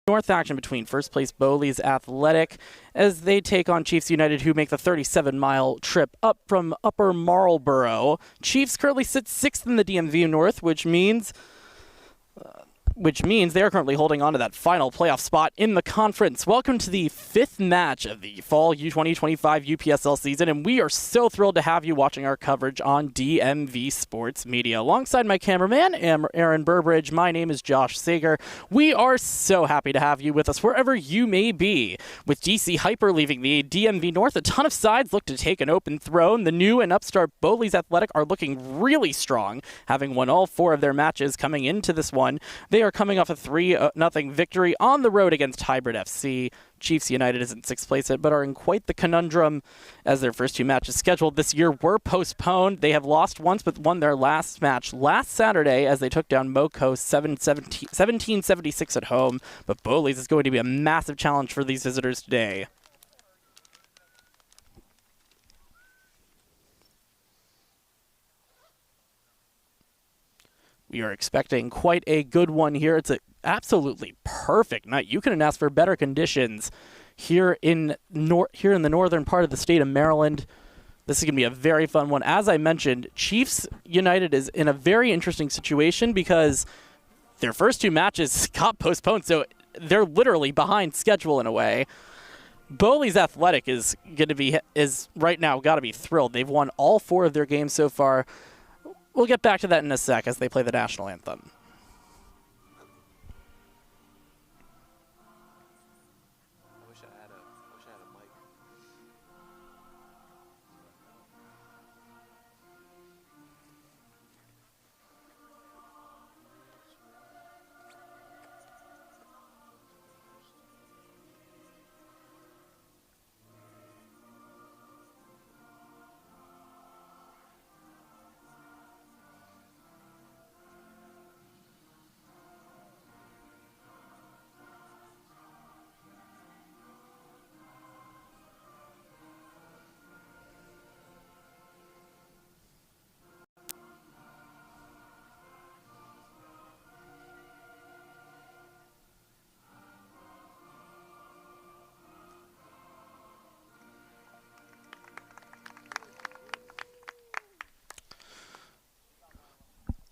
North action between first place Bowleys Athletic as they take on Chiefs United, who make the 37-mile trip up from Upper Marlboro. Chiefs currently sit 6th in the DMV North, which means they are currently holding on to that final playoff spot in the conference. Welcome to the 5th match of the fall U2025 UPSL season, and we are so thrilled to have you watching our coverage on DMV Sports Media. Alongside my cameraman, Aaron Burbridge, my name is Josh Sager. We are so happy to have you with us wherever you may be. With DC Hyper leaving the DMV North, a ton of sides look to take an open throne. The new and upstart Bowleys Athletic are looking really strong, having won all 4 of their matches coming into this one. They are coming off a 3-0 victory on the road against Hybrid FC. Chiefs United is in 6th place, but are in quite the conundrum as their first 2 matches scheduled this year were postponed. They have lost once, but won their last match last Saturday as they took down Moco 1776 at home. But Bowleys is going to be a massive challenge for these visitors today. We are expecting quite a good one here. It's an absolutely perfect night. You couldn't ask for better conditions here in the northern part of the state of Maryland. This is going to be a very fun one. As I mentioned, Chiefs United is in a very interesting situation because their first 2 matches got postponed, so they're literally behind schedule in a way. Bowleys Athletic is right now got to be thrilled. They've won all 4 of their games so far. We'll get back to that in a sec as they play the national anthem. I wish I had a mic.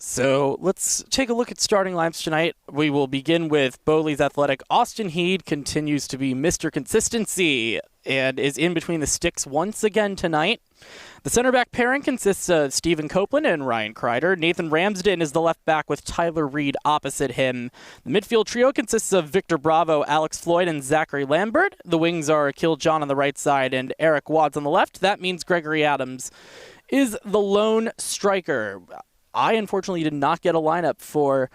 So let's take a look at starting lineups tonight. We will begin with Bowleys Athletic. Austin Heed continues to be Mr. Consistency and is in between the sticks once again tonight. The center back pairing consists of Stephen Copeland and Ryan Kreider. Nathan Ramsden is the left back with Tyler Reed opposite him. The midfield trio consists of Victor Bravo, Alex Floyd, and Zachary Lambert. The wings are Akil John on the right side and Eric Wads on the left. That means Gregory Adams is the lone striker. I unfortunately did not get a lineup for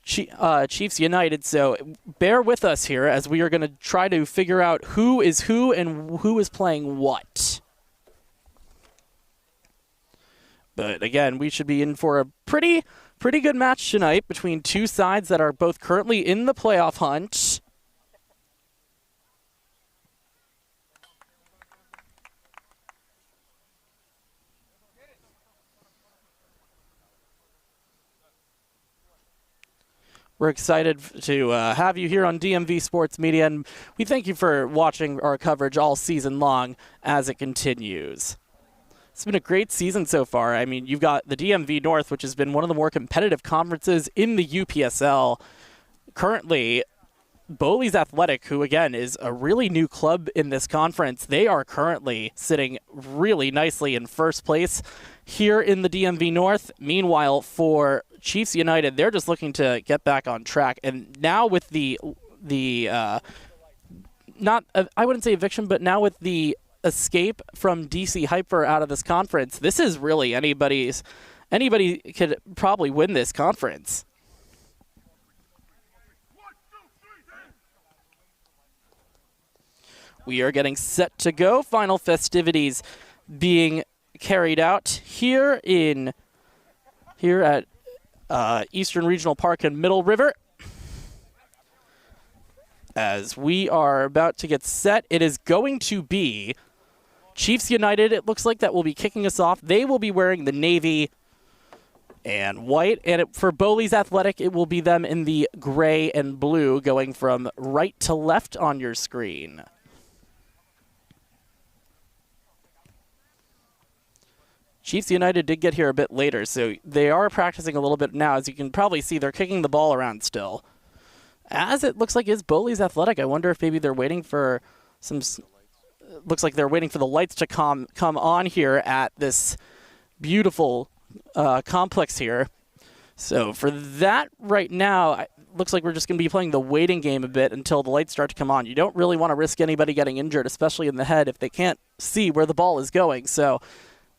Chiefs United, so bear with us here as we are going to try to figure out who is who and who is playing what. But again, we should be in for a pretty good match tonight between 2 sides that are both currently in the playoff hunt. We're excited to have you here on DMV Sports Media, and we thank you for watching our coverage all season long as it continues. It's been a great season so far. I mean, you've got the DMV North, which has been one of the more competitive conferences in the UPSL. Currently, Bowleys Athletic, who again is a really new club in this conference, they are currently sitting really nicely in first place here in the DMV North. Meanwhile, for Chiefs United, they're just looking to get back on track. And now with the not I wouldn't say eviction, but now with the escape from DC Hyper out of this conference, this is really anybody could probably win this conference. We are getting set to go. Final festivities being carried out here at Eastern Regional Park in Middle River. As we are about to get set, it is going to be Chiefs United. It looks like that will be kicking us off. They will be wearing the navy and white. And for Bowleys Athletic, it will be them in the gray and blue, going from right to left on your screen. Chiefs United did get here a bit later, so they are practicing a little bit now. As you can probably see, they're kicking the ball around still. As it looks like is Bowleys Athletic. I wonder if maybe they're waiting for some... Looks like they're waiting for the lights to come on here at this beautiful complex here. So for that right now, it looks like we're just going to be playing the waiting game a bit until the lights start to come on. You don't really want to risk anybody getting injured, especially in the head, if they can't see where the ball is going. So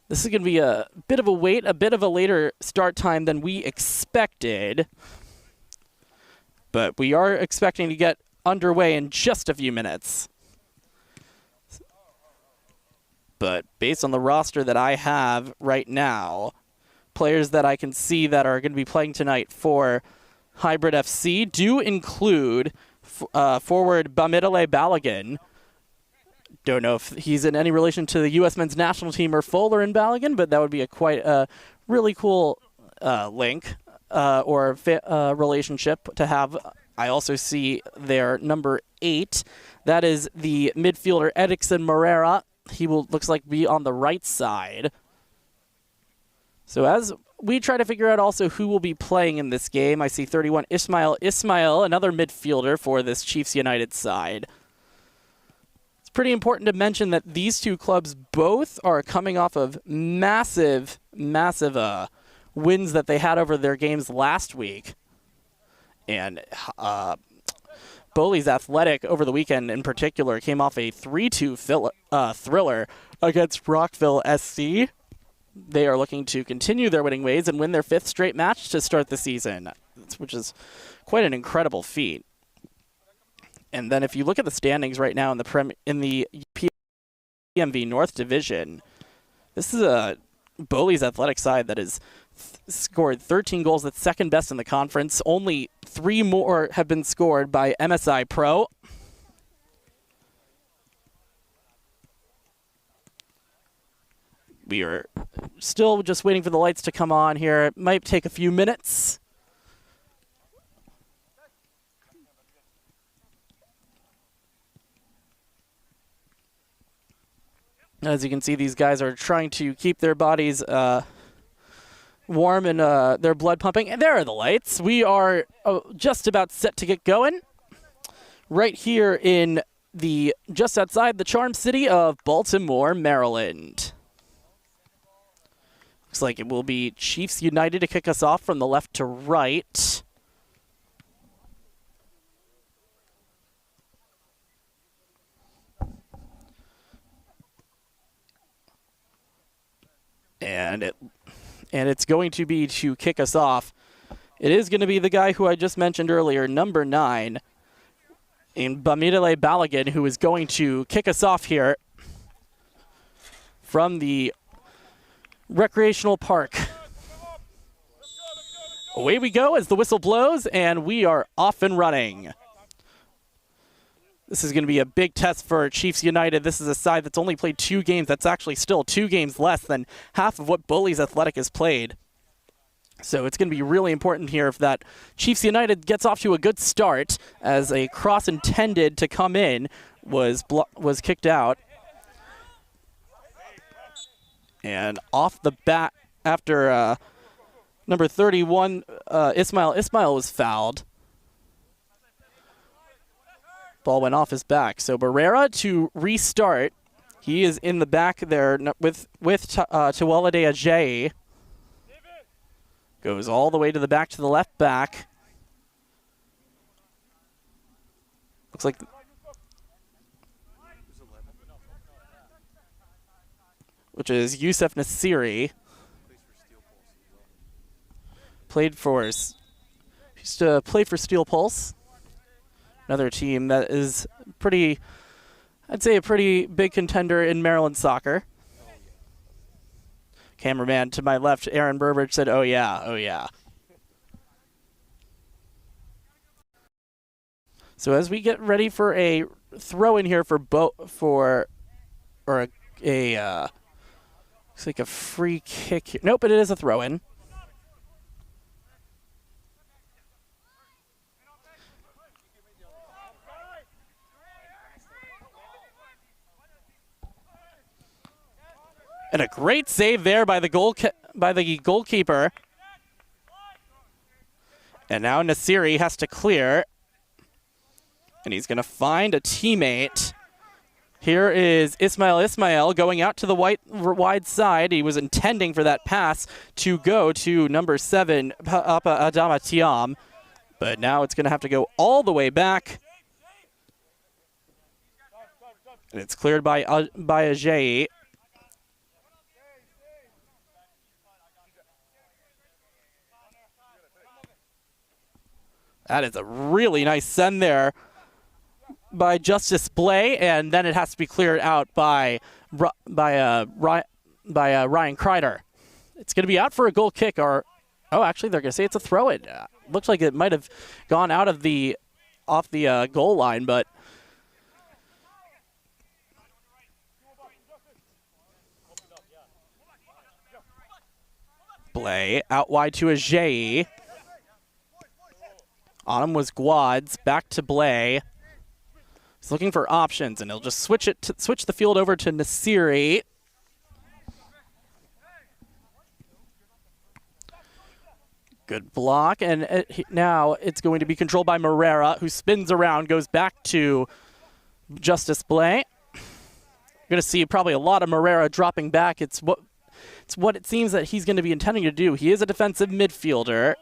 this is going to be a bit of a wait, a bit of a later start time than we expected. But we are expecting to get underway in just a few minutes. But based on the roster that I have right now, players that I can see that are going to be playing tonight for Hybrid FC do include forward Bamidele Balogun. Don't know if he's in any relation to the U.S. men's national team or Fuller and Balogun, but that would be a quite really cool link or relationship to have. I also see their number 8. That is the midfielder Erickson Moreira. He will, looks like, be on the right side. So as we try to figure out also who will be playing in this game, I see 31 Ismail, another midfielder for this Chiefs United side. It's pretty important to mention that these two clubs both are coming off of massive wins that they had over their games last week. And Bowleys Athletic over the weekend in particular came off a 3-2 thriller against Rockville SC. They are looking to continue their winning ways and win their 5th straight match to start the season, which is quite an incredible feat. And then if you look at the standings right now in the DMV North Division, this is a Bowleys Athletic side that has scored 13 goals. That's second best in the conference. Only 3 more have been scored by MSI Pro. We are still just waiting for the lights to come on here. It might take a few minutes. As you can see, these guys are trying to keep their bodies warm and their blood pumping. And there are the lights. We are just about set to get going. Right here in just outside the charm city of Baltimore, Maryland. Looks like it will be Chiefs United to kick us off from the left to right. And it's going to be to kick us off. It is going to be the guy who I just mentioned earlier, number 9, in Bamidele Balogun, who is going to kick us off here from the recreational park. Away we go as the whistle blows, and we are off and running. This is going to be a big test for Chiefs United. This is a side that's only played 2 games. That's actually still 2 games less than half of what Bowleys Athletic has played. So it's going to be really important here if that Chiefs United gets off to a good start, as a cross intended to come in was kicked out. And off the bat, after number 31, Ismail was fouled. Ball went off his back. So Barrera to restart. He is in the back there with Tawalade Ajayi. Goes all the way to the back to the left back. Looks like... which is Youssef Nasiri. Played for Steel Pulse. Another team that is I'd say a pretty big contender in Maryland soccer. Cameraman to my left, Aaron Burbridge, said, "Oh yeah, oh yeah." So as we get ready for a throw in here looks like a free kick here. Nope, it is a throw in. And a great save there by the goalkeeper. And now Nasiri has to clear. And he's going to find a teammate. Here is Ismail going out to the wide side. He was intending for that pass to go to number 7, Papa Adama Tiam. But now it's going to have to go all the way back. And it's cleared by Ajayi. That is a really nice send there by Justice Blay, and then it has to be cleared out by Ryan Kreider. It's going to be out for a goal kick, or actually they're going to say it's a throw-in. Looks like it might have gone out of off the goal line, but Blay out wide to Ajayi. On him was Guads, back to Blay. He's looking for options, and he'll just switch the field over to Nasiri. Good block, and now it's going to be controlled by Morera, who spins around, goes back to Justice Blay. You're going to see probably a lot of Morera dropping back. It's what it seems that he's going to be intending to do. He is a defensive midfielder.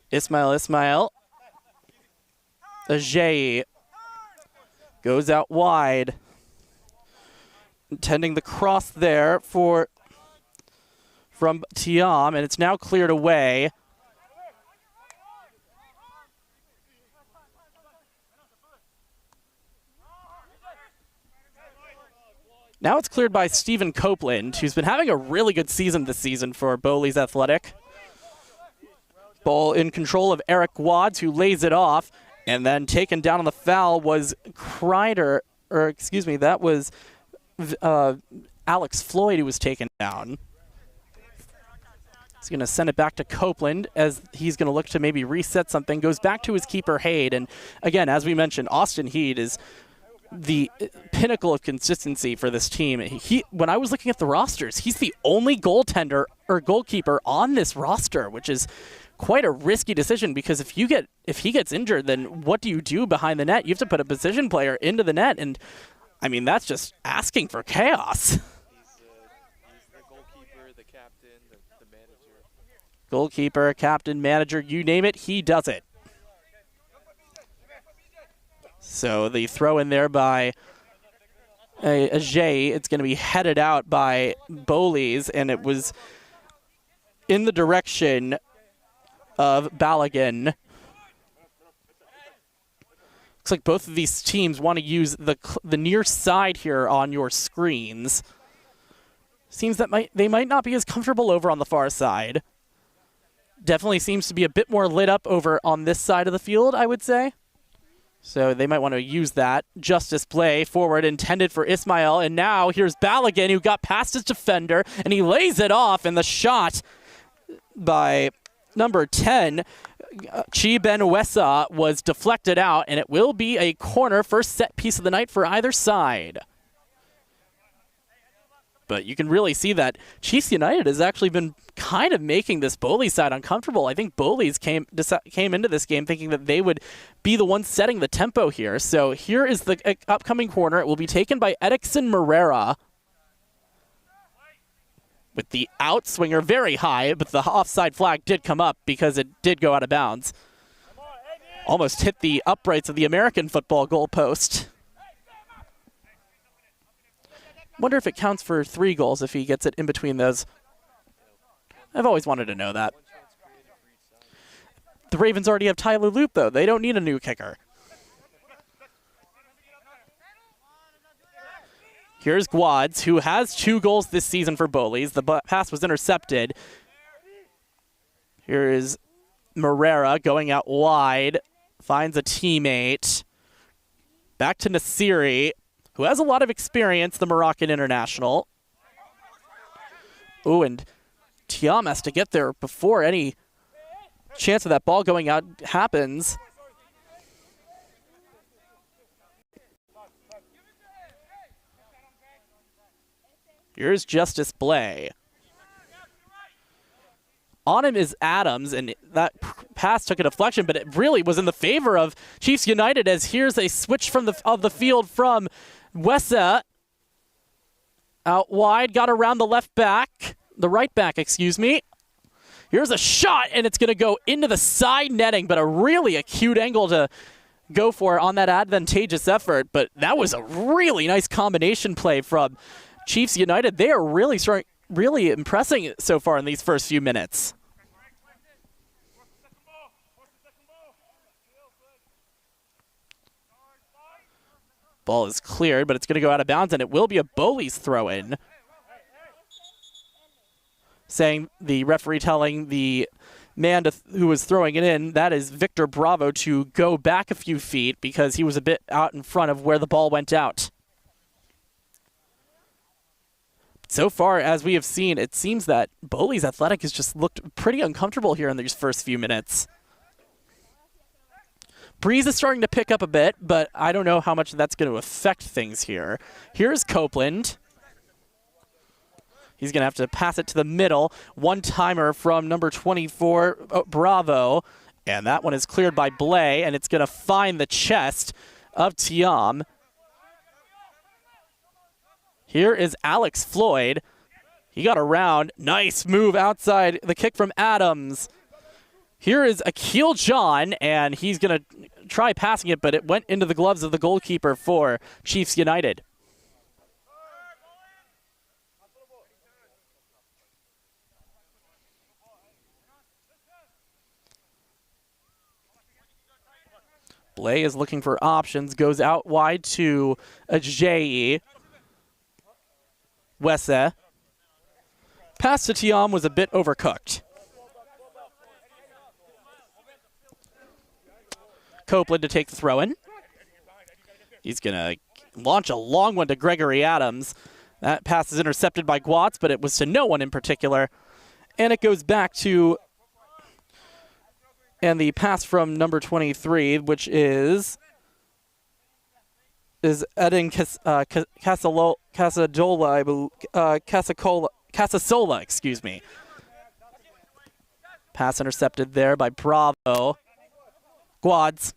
Ismail. Ajayi goes out wide. Intending the cross there from Tiam, and it's now cleared away. Now it's cleared by Stephen Copeland, who's been having a really good season this season for Bowleys Athletic. Ball in control of Eric Guads, who lays it off, and then taken down on the foul was Kreider, or excuse me, that was Alex Floyd who was taken down. He's going to send it back to Copeland as he's going to look to maybe reset something. Goes back to his keeper, Haid. And again, as we mentioned, Austin Heed is the pinnacle of consistency for this team. When I was looking at the rosters, he's the only goaltender or goalkeeper on this roster, which is quite a risky decision, because if he gets injured, then what do you do behind the net? You have to put a position player into the net, and I mean, that's just asking for chaos. He's the goalkeeper, the captain, the manager. Goalkeeper, captain, manager, you name it, he does it. So the throw in there by Ajayi, it's going to be headed out by Bowleys, and it was in the direction of Balogun. Looks like both of these teams want to use the near side here on your screens. Seems that they might not be as comfortable over on the far side. Definitely seems to be a bit more lit up over on this side of the field, I would say. So they might want to use that. Justice Blay forward intended for Ismail, and now here's Balogun, who got past his defender, and he lays it off, and the shot by number 10, Chi Benwesa, was deflected out, and it will be a corner, first set piece of the night for either side. But you can really see that Chiefs United has actually been kind of making this Bowleys side uncomfortable. I think Bowleys came into this game thinking that they would be the ones setting the tempo here. So here is the upcoming corner. It will be taken by Edixon Morera, with the outswinger very high, but the offside flag did come up because it did go out of bounds. Almost hit the uprights of the American football goalpost. Wonder if it counts for 3 goals if he gets it in between those. I've always wanted to know that. The Ravens already have Tyler Loop, though. They don't need a new kicker. Here's Guads, who has 2 goals this season for Bowleys. The pass was intercepted. Here is Morera going out wide. Finds a teammate. Back to Nasiri, who has a lot of experience, the Moroccan international. Ooh, and Tiam has to get there before any chance of that ball going out happens. Here's Justice Blay. On him is Adams, and that pass took a deflection, but it really was in the favor of Chiefs United, as here's a switch from the field from Wessa. Out wide, got around the right back, excuse me. Here's a shot, and it's going to go into the side netting, but a really acute angle to go for on that advantageous effort. But that was a really nice combination play from Chiefs United. They are really impressing so far in these first few minutes. Ball is cleared, but it's going to go out of bounds, and it will be a Bowleys throw-in. The referee telling the man who was throwing it in, that is Victor Bravo, to go back a few feet because he was a bit out in front of where the ball went out. So far, as we have seen, it seems that Bowleys Athletic has just looked pretty uncomfortable here in these first few minutes. Breeze is starting to pick up a bit, but I don't know how much that's going to affect things here. Here's Copeland. He's going to have to pass it to the middle. One-timer from number 24, Bravo. And that one is cleared by Blay, and it's going to find the chest of Tiam. Here is Alex Floyd. He got around. Nice move outside. The kick from Adams. Here is Akil John, and he's going to try passing it, but it went into the gloves of the goalkeeper for Chiefs United. Blay is looking for options, goes out wide to Ajayi. Wessa. Pass to Tiam was a bit overcooked. Copeland to take the throw-in. He's going to launch a long one to Gregory Adams. That pass is intercepted by Guatz, but it was to no one in particular. And it goes back to... And the pass from number 23, which is Eden Casasola, excuse me. Pass intercepted there by Bravo. Guads.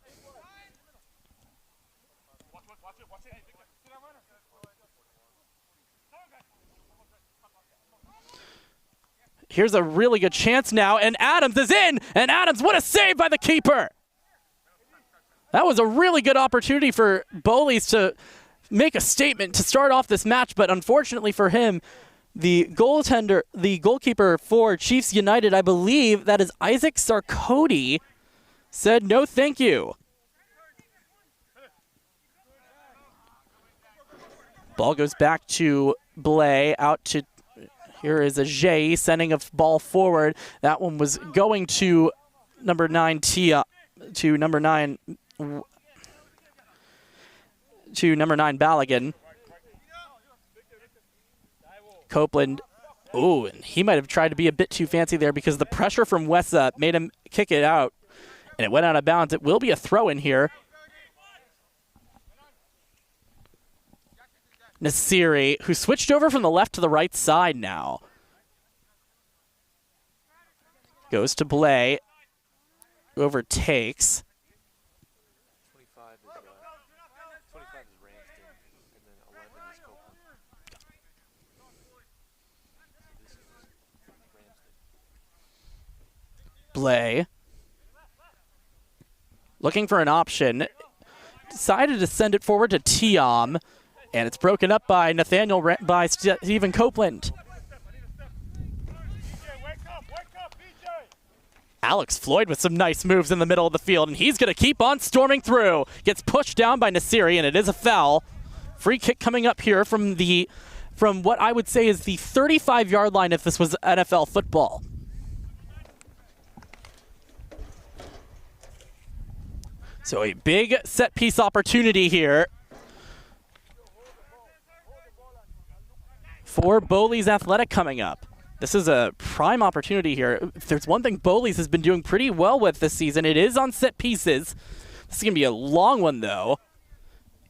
Here's a really good chance now, and Adams is in! And Adams, what a save by the keeper! That was a really good opportunity for Bowleys to make a statement to start off this match, but unfortunately for him, the goalkeeper for Chiefs United, I believe that is Isaac Sarkody, said no thank you. Ball goes back to Blay, out to... Here is Ajay sending a ball forward. That one was going to number 9 Tia, to number 9 Balogun. Copeland. Oh, and he might have tried to be a bit too fancy there because the pressure from Wessa made him kick it out, and it went out of bounds. It will be a throw in here. Nasiri, who switched over from the left to the right side now. Goes to Blay. Overtakes. 25 is Ramsden, and then 11 is Copeland. So this is Ramsden. Blay. Looking for an option. Decided to send it forward to Tiam. And it's broken up by by Stephen Copeland. Alex Floyd with some nice moves in the middle of the field, and he's going to keep on storming through. Gets pushed down by Nasiri, and it is a foul. Free kick coming up here from what I would say is the 35-yard line if this was NFL football. So a big set-piece opportunity here for Bowleys Athletic coming up. This is a prime opportunity here. If there's one thing Bowleys has been doing pretty well with this season, it is on set pieces. This is going to be a long one, though.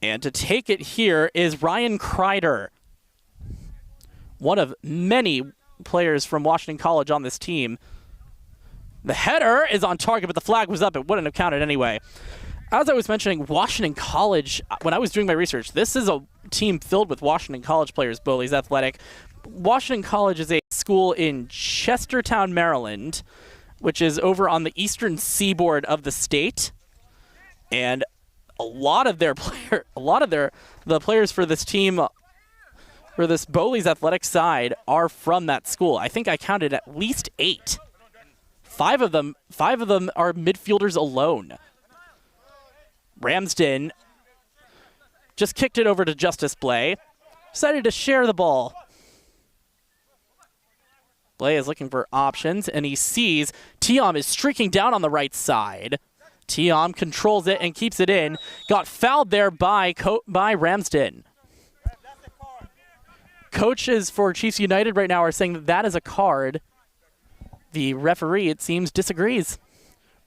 And to take it here is Ryan Kreider. one of many players from Washington College on this team. The header is on target, but the flag was up. It wouldn't have counted anyway. As I was mentioning, Washington College, when I was doing my research, this is a team filled with Washington College players, Bowleys Athletic. Washington College is a school in Chestertown, Maryland, which is over on the eastern seaboard of the state. And a lot of the players for this team, for this Bowleys Athletic side, are from that school. I think I counted at least 8. Five of them are midfielders alone. Ramsden just kicked it over to Justice Blay. Decided to share the ball. Blay is looking for options, and he sees Tiam is streaking down on the right side. Tiam controls it and keeps it in. Got fouled there by Ramsden. Coaches for Chiefs United right now are saying that that is a card. The referee, it seems, disagrees.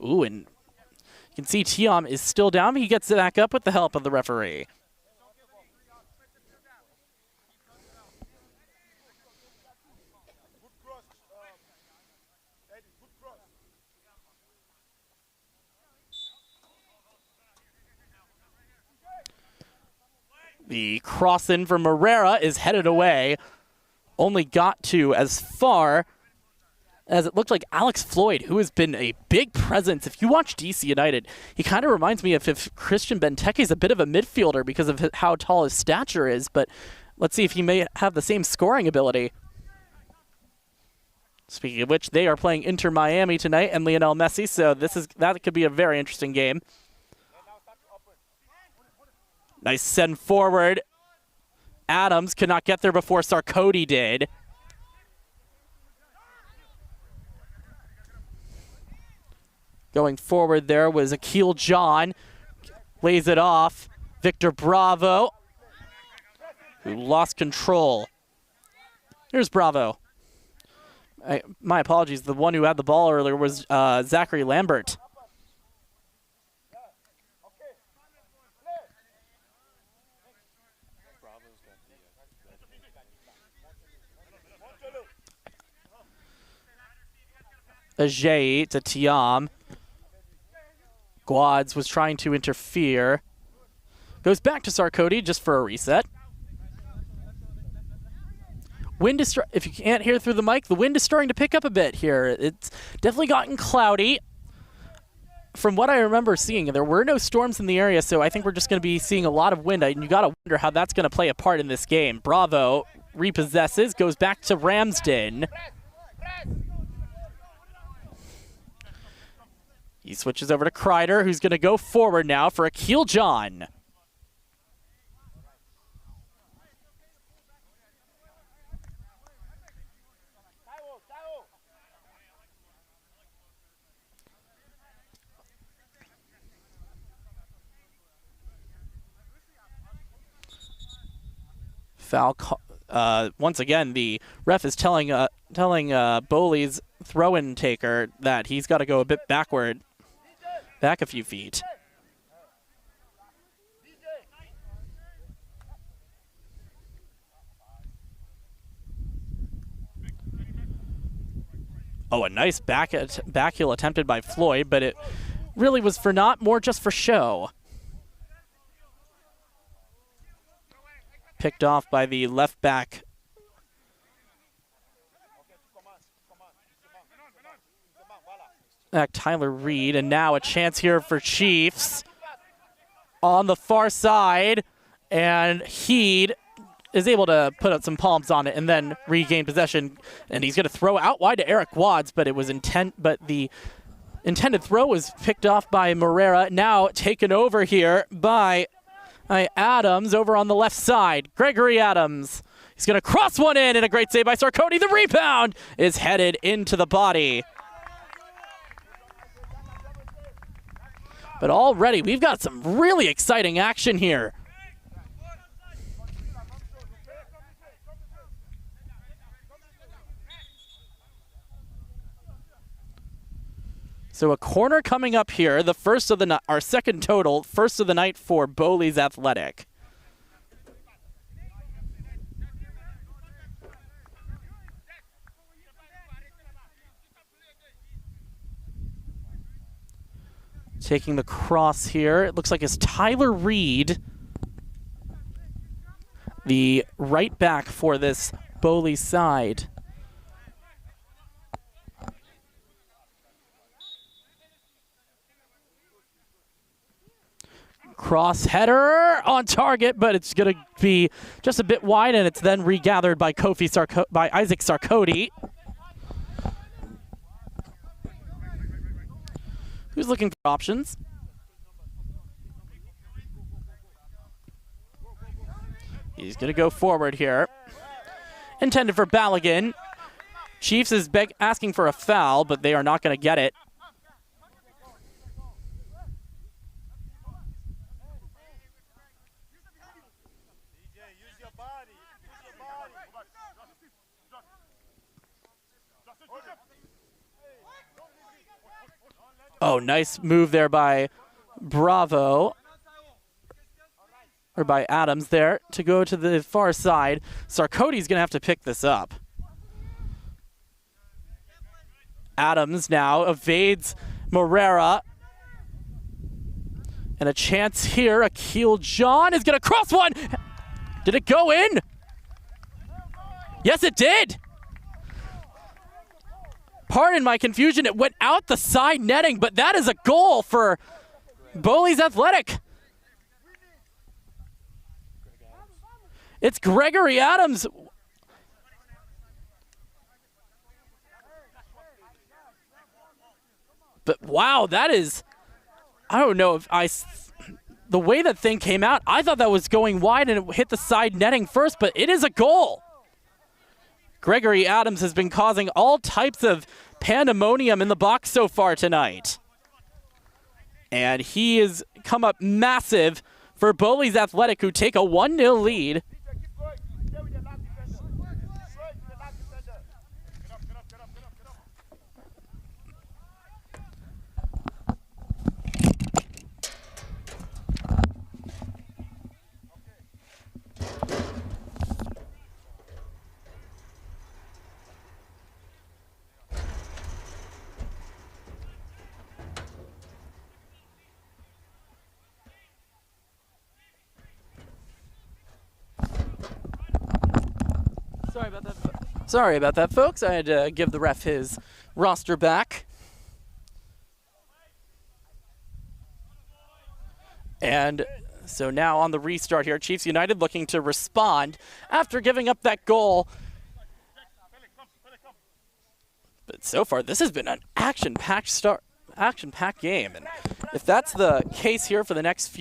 Ooh, and you can see Tiam is still down, but he gets it back up with the help of the referee. The cross in from Herrera is headed away. Only got to as far as it looked like Alex Floyd, who has been a big presence. If you watch DC United, he kind of reminds me of if Christian Benteke is a bit of a midfielder because of how tall his stature is, but let's see if he may have the same scoring ability. Speaking of which, they are playing Inter Miami tonight and Lionel Messi, so that could be a very interesting game. Nice send forward. Adams could not get there before Sarkodie did. Going forward there was Akil John. Lays it off. Victor Bravo, who lost control. Here's Bravo. My apologies. The one who had the ball earlier was Zachary Lambert. Ajay to Tiam. Guads was trying to interfere. Goes back to Sarkodie just for a reset. Wind is, if you can't hear through the mic, the wind is starting to pick up a bit here. It's definitely gotten cloudy. From what I remember seeing, there were no storms in the area, so I think we're just going to be seeing a lot of wind, and you got to wonder how that's going to play a part in this game. Bravo repossesses, goes back to Ramsden. He switches over to Kreider, who's going to go forward now for Akil John. Foul. Once again, the ref is telling Bowleys throw-in taker that he's got to go a bit backward. Back a few feet. Oh, a nice back heel attempted by Floyd, but it really was for naught, more just for show. Picked off by the left back. Tyler Reed, and now a chance here for Chiefs on the far side, and Heed is able to put up some palms on it and then regain possession, and he's going to throw out wide to Eric Wads, but the intended throw was picked off by Morera. Now taken over here by Adams over on the left side. Gregory Adams. He's going to cross one in, and a great save by Sarkodie. The rebound is headed into the body. But already, we've got some really exciting action here. So a corner coming up here, the first of the night, our second total, first of the night for Bowleys Athletic. Taking the cross here. It looks like it's Tyler Reed, the right back for this Bowleys side. Cross header on target, but it's going to be just a bit wide, and it's then regathered by Isaac Sarkody, who's looking for options. He's going to go forward here. Intended for Balogun. Chiefs is asking for a foul, but they are not going to get it. Oh, nice move there by Bravo. Or by Adams there to go to the far side. Sarkody's going to have to pick this up. Adams now evades Morera. And a chance here. Akil John is going to cross one. Did it go in? Yes, it did. Pardon my confusion. It went out the side netting, but that is a goal for Bowleys Athletic. It's Gregory Adams. But wow, that is, I don't know if the way that thing came out, I thought that was going wide and it hit the side netting first, but it is a goal. Gregory Adams has been causing all types of pandemonium in the box so far tonight. And he has come up massive for Bowleys Athletic, who take a 1-0 lead. Sorry about that, folks. I had to give the ref his roster back. And so now on the restart here, Chiefs United looking to respond after giving up that goal. But so far, this has been an action-packed game. And if that's the case here for the next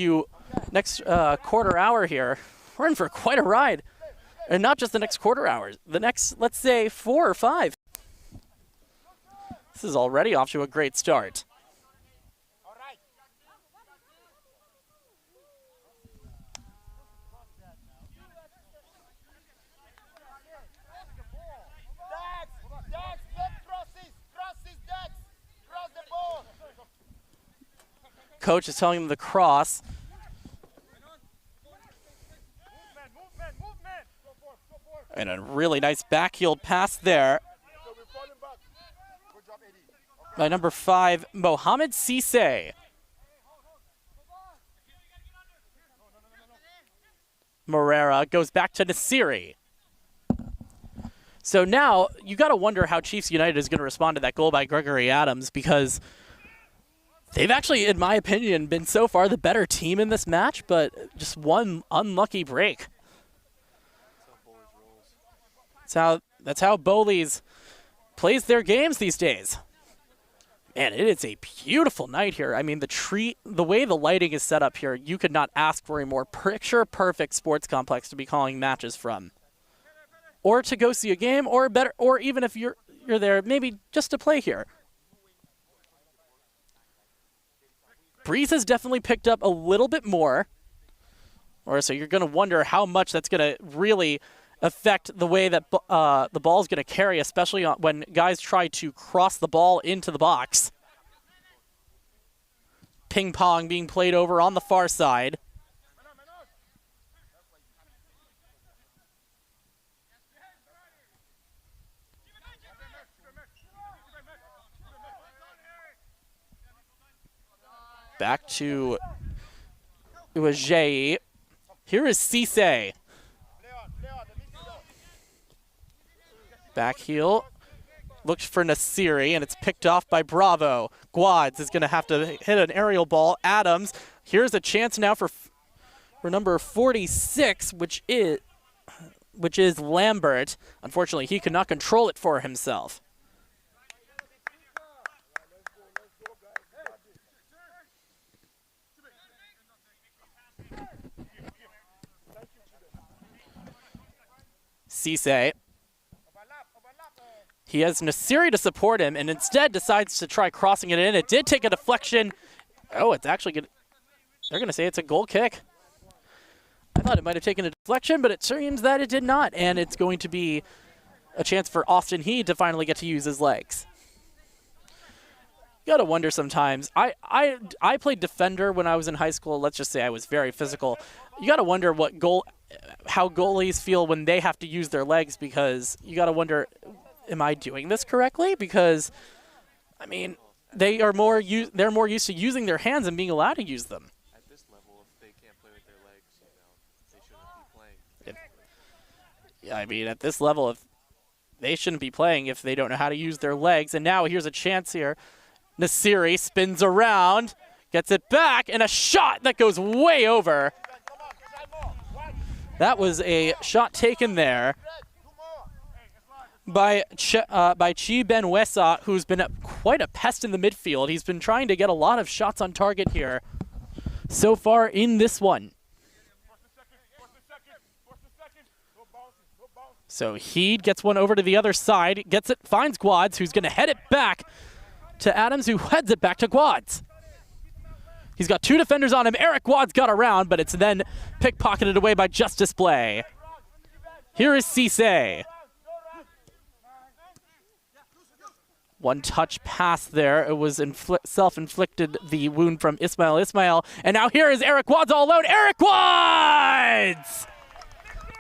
quarter hour here, we're in for quite a ride. And not just the next quarter hour, the next, let's say, 4 or 5. This is already off to a great start. Coach is telling them to cross. And a really nice backheel pass there by number 5, Mohamed Cisse. Morera goes back to Nasiri. So now you got to wonder how Chiefs United is going to respond to that goal by Gregory Adams, because they've actually, in my opinion, been so far the better team in this match, but just one unlucky break. That's how Bowleys plays their games these days. Man, it is a beautiful night here. I mean, the way the lighting is set up here, you could not ask for a more picture-perfect sports complex to be calling matches from, or to go see a game, or better, or even if you're there, maybe just to play here. Breeze has definitely picked up a little bit more, so you're going to wonder how much that's going to really affect the way that the ball is going to carry, especially when guys try to cross the ball into the box. Ping pong being played over on the far side. Back to Uajei. Here is Cisse. Back heel. Looks for Nasiri, and it's picked off by Bravo. Guads is going to have to hit an aerial ball. Adams. Here's a chance now for number 46, which is Lambert. Unfortunately, he could not control it for himself. Cisse. He has Nasiri to support him, and instead decides to try crossing it in. It did take a deflection. Oh, it's actually good. They're going to say it's a goal kick. I thought it might have taken a deflection, but it seems that it did not, and it's going to be a chance for Austin Heed to finally get to use his legs. You gotta wonder sometimes. I played defender when I was in high school. Let's just say I was very physical. You gotta wonder how goalies feel when they have to use their legs, because you gotta wonder, am I doing this correctly? Because, I mean, they're more used to using their hands and being allowed to use them. At this level, if they can't play with their legs, they shouldn't be playing. Yeah, I mean, at this level, if they shouldn't be playing if they don't know how to use their legs. And now here's a chance here. Nasiri spins around, gets it back, and a shot that goes way over. That was a shot taken there by Chi Benwesa, who's been quite a pest in the midfield. He's been trying to get a lot of shots on target here so far in this one. So Heed gets one over to the other side, gets it, finds Guads, who's going to head it back to Adams, who heads it back to Guads. He's got two defenders on him. Eric Guads got around, but it's then pickpocketed away by Just Display. Here is Cisse. One touch pass there. It was self-inflicted, the wound from Ismail. And now here is Eric Guads all alone. Eric Guads!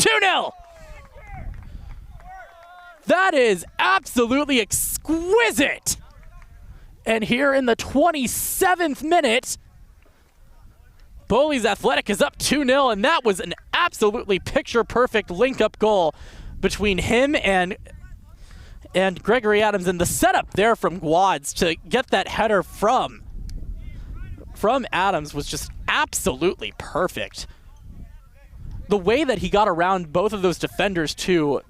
2-0! That is absolutely exquisite. And here in the 27th minute, Bowleys Athletic is up 2-0, and that was an absolutely picture-perfect link-up goal between him and Gregory Adams, and the setup there from Guads to get that header from Adams was just absolutely perfect. The way that he got around both of those defenders, too,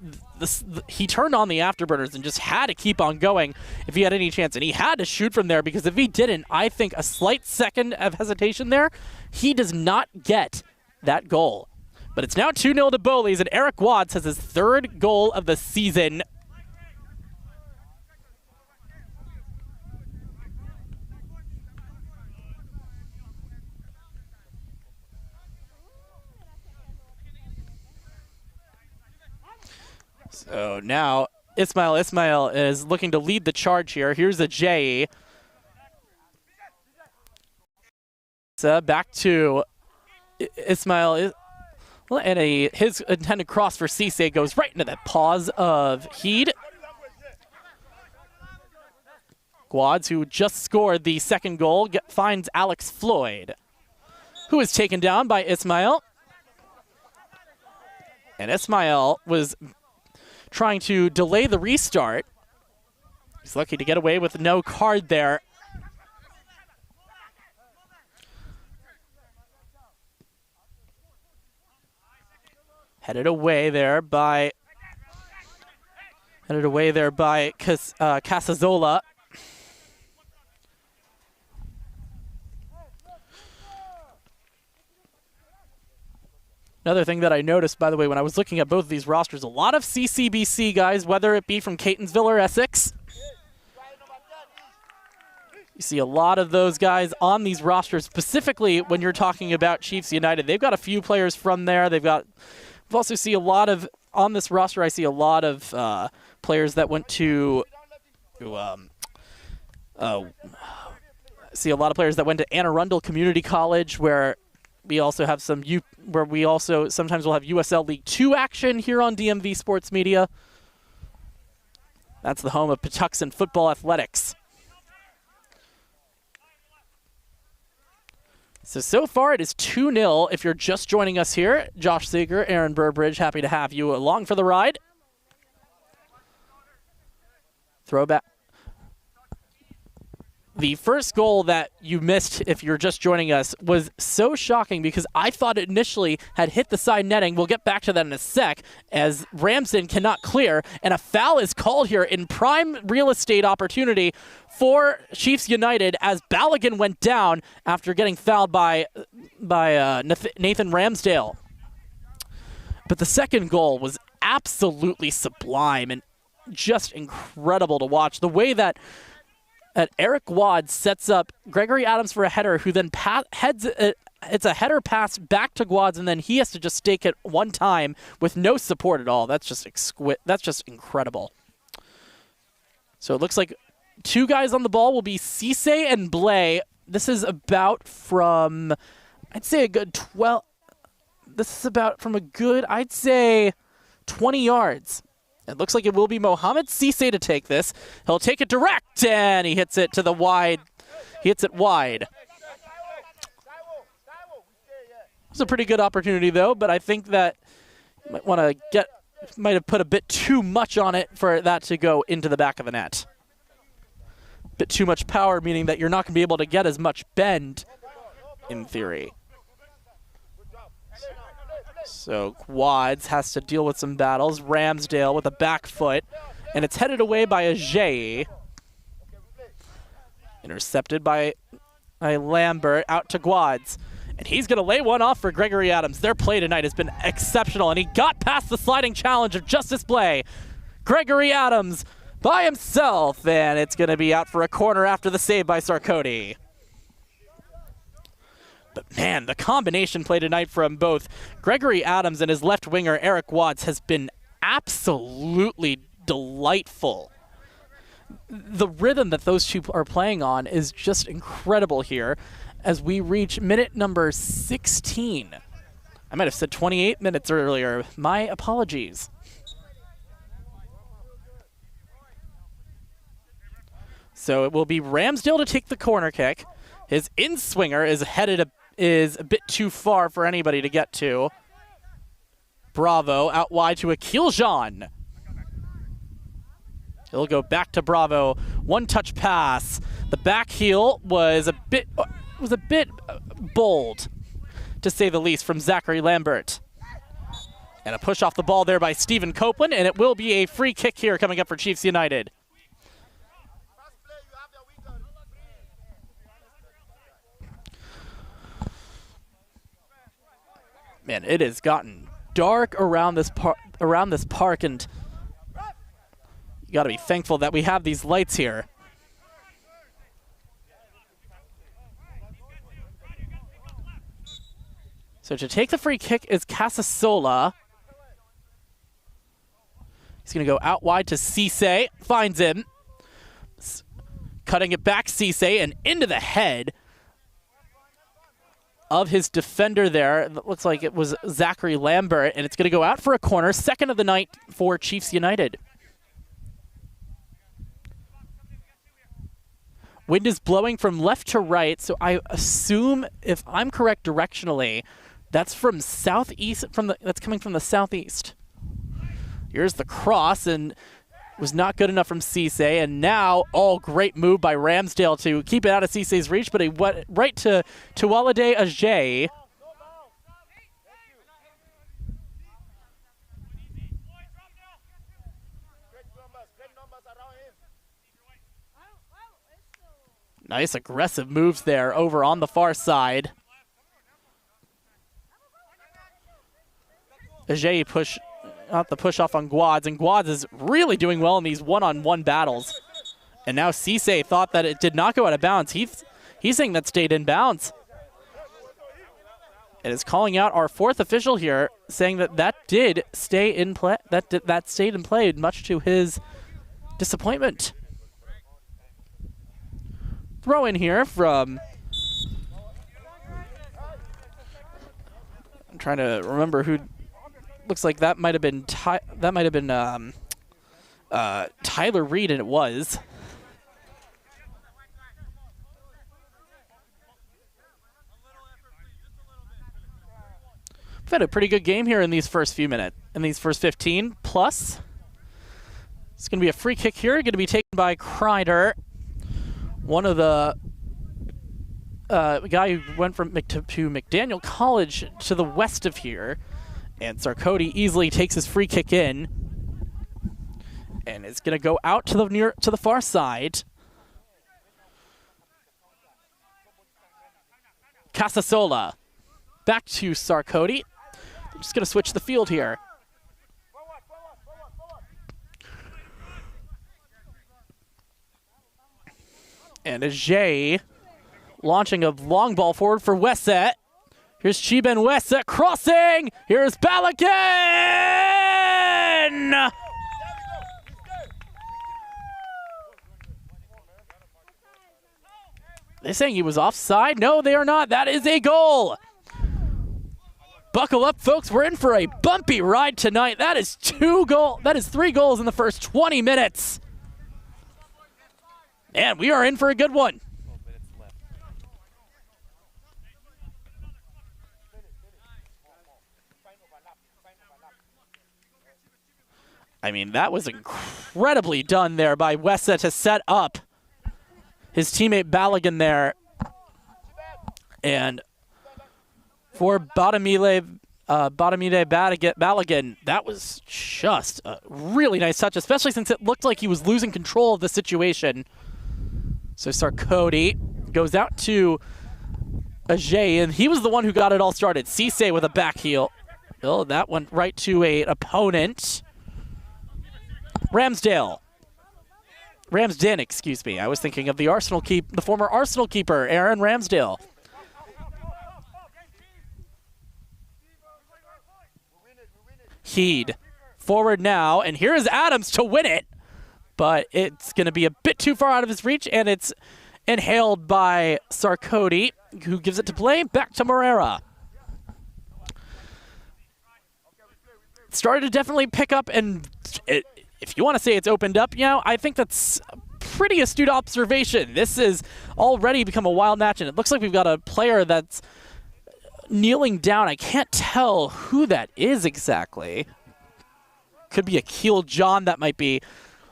he turned on the afterburners and just had to keep on going if he had any chance. And he had to shoot from there, because if he didn't, I think a slight second of hesitation there, he does not get that goal. But it's now 2-0 to Bowleys, and Eric Guads has his third goal of the season. So now Ismail is looking to lead the charge here. Here's a J. So back to Ismail. And his intended cross for Cisse goes right into the paws of Heed. Guads, who just scored the second goal, finds Alex Floyd, who is taken down by Ismail. And Ismail was trying to delay the restart. He's lucky to get away with no card there. Headed away there by Casazola. Another thing that I noticed, by the way, when I was looking at both of these rosters, a lot of CCBC guys, whether it be from Catonsville or Essex. You see a lot of those guys on these rosters, specifically when you're talking about Chiefs United. They've got a few players from there. We've also see a lot of, on this roster, I see a lot of players that went to, see a lot of players that went to Anne Arundel Community College, where we also have sometimes we'll have USL League 2 action here on DMV Sports Media. That's the home of Patuxent Football Athletics. So far it is 2-0. If you're just joining us here, Josh Seeger, Aaron Burbridge, happy to have you along for the ride. Throwback. The first goal that you missed, if you're just joining us, was so shocking because I thought it initially had hit the side netting. We'll get back to that in a sec, as Ramsden cannot clear, and a foul is called here in prime real estate opportunity for Chiefs United as Balogun went down after getting fouled by Nathan Ramsdale. But the second goal was absolutely sublime and just incredible to watch. The way that Eric Wad sets up Gregory Adams for a header, who then it's a header pass back to Guads, and then he has to just stake it one time with no support at all. That's just incredible. So it looks like two guys on the ball will be Cisse and Blay. This is about from, I'd say, a good 12. This is about from a good, I'd say, 20 yards. It looks like it will be Mohamed Cisse to take this. He'll take it direct, and he hits it to the wide. He hits it wide. It was a pretty good opportunity, though, but I think that you might have put a bit too much on it for that to go into the back of the net. A bit too much power, meaning that you're not going to be able to get as much bend, in theory. So Quads has to deal with some battles. Ramsdale with a back foot, and it's headed away by Ajay. Intercepted by Lambert, out to Quads. And he's going to lay one off for Gregory Adams. Their play tonight has been exceptional, and he got past the sliding challenge of Justice Blay. Gregory Adams by himself, and it's going to be out for a corner after the save by Sarkoti. But man, the combination play tonight from both Gregory Adams and his left winger, Eric Watts, has been absolutely delightful. The rhythm that those two are playing on is just incredible here as we reach minute number 16. I might have said 28 minutes earlier. My apologies. So it will be Ramsdale to take the corner kick. His in-swinger is is a bit too far for anybody to get to. Bravo out wide to Akil Jean. He'll go back to Bravo. One-touch pass. The back heel was a bit bold, to say the least, from Zachary Lambert. And a push off the ball there by Stephen Copeland, and it will be a free kick here coming up for Chiefs United. Man, it has gotten dark around this park, and you got to be thankful that we have these lights here. So to take the free kick is Casasola. He's going to go out wide to Cisse, finds him. Cutting it back, Cisse, and into the head of his defender there. It looks like it was Zachary Lambert, and it's going to go out for a corner. Second of the night for Chiefs United. Wind is blowing from left to right, so I assume, if I'm correct directionally, that's from southeast. That's coming from the southeast. Here's the cross, and was not good enough from Cisse, and now, great move by Ramsdale to keep it out of Cisse's reach, but he went right to Walade Ajay. Nice aggressive moves there over on the far side. Ajay out the push off on Guads, and Guads is really doing well in these one-on-one battles. And now Cisse thought that it did not go out of bounds. He's saying that stayed in bounds. It is calling out our fourth official here, saying that did stay in play. That stayed in play, much to his disappointment. Throw in here from. I'm trying to remember who. Looks like that might have been Tyler Reed, and it was. had a pretty good game here in these first few minutes, in these first 15 plus. It's going to be a free kick here, going to be taken by Kreider, one of the guy who went from to McDaniel College to the west of here. And Sarkodie easily takes his free kick in, and it's going to go out to the far side. Casasola back to Sarkodie. I'm just going to switch the field here. And Ajay launching a long ball forward for Wesset. Here's Chiben Wesset crossing. Here's Balogun. They're saying he was offside. No, they are not. That is a goal. Buckle up, folks. We're in for a bumpy ride tonight. That is 3 goals in the first 20 minutes. And we are in for a good one. I mean, that was incredibly done there by Wessa to set up his teammate Balogun there. And for Balogun, that was just a really nice touch, especially since it looked like he was losing control of the situation. So Sarkodie goes out to Ajay, and he was the one who got it all started. Cisse with a back heel. Oh, that went right to an opponent. Ramsden, excuse me. I was thinking of the former Arsenal keeper, Aaron Ramsdale. Heed forward now, and here is Adams to win it, but it's going to be a bit too far out of his reach, and it's inhaled by Sarkodie, who gives it to play back to Moreira. Started to definitely pick up, and if you want to say it's opened up, I think that's a pretty astute observation. This has already become a wild match, and it looks like we've got a player that's kneeling down. I can't tell who that is exactly. Could be Akil John that might be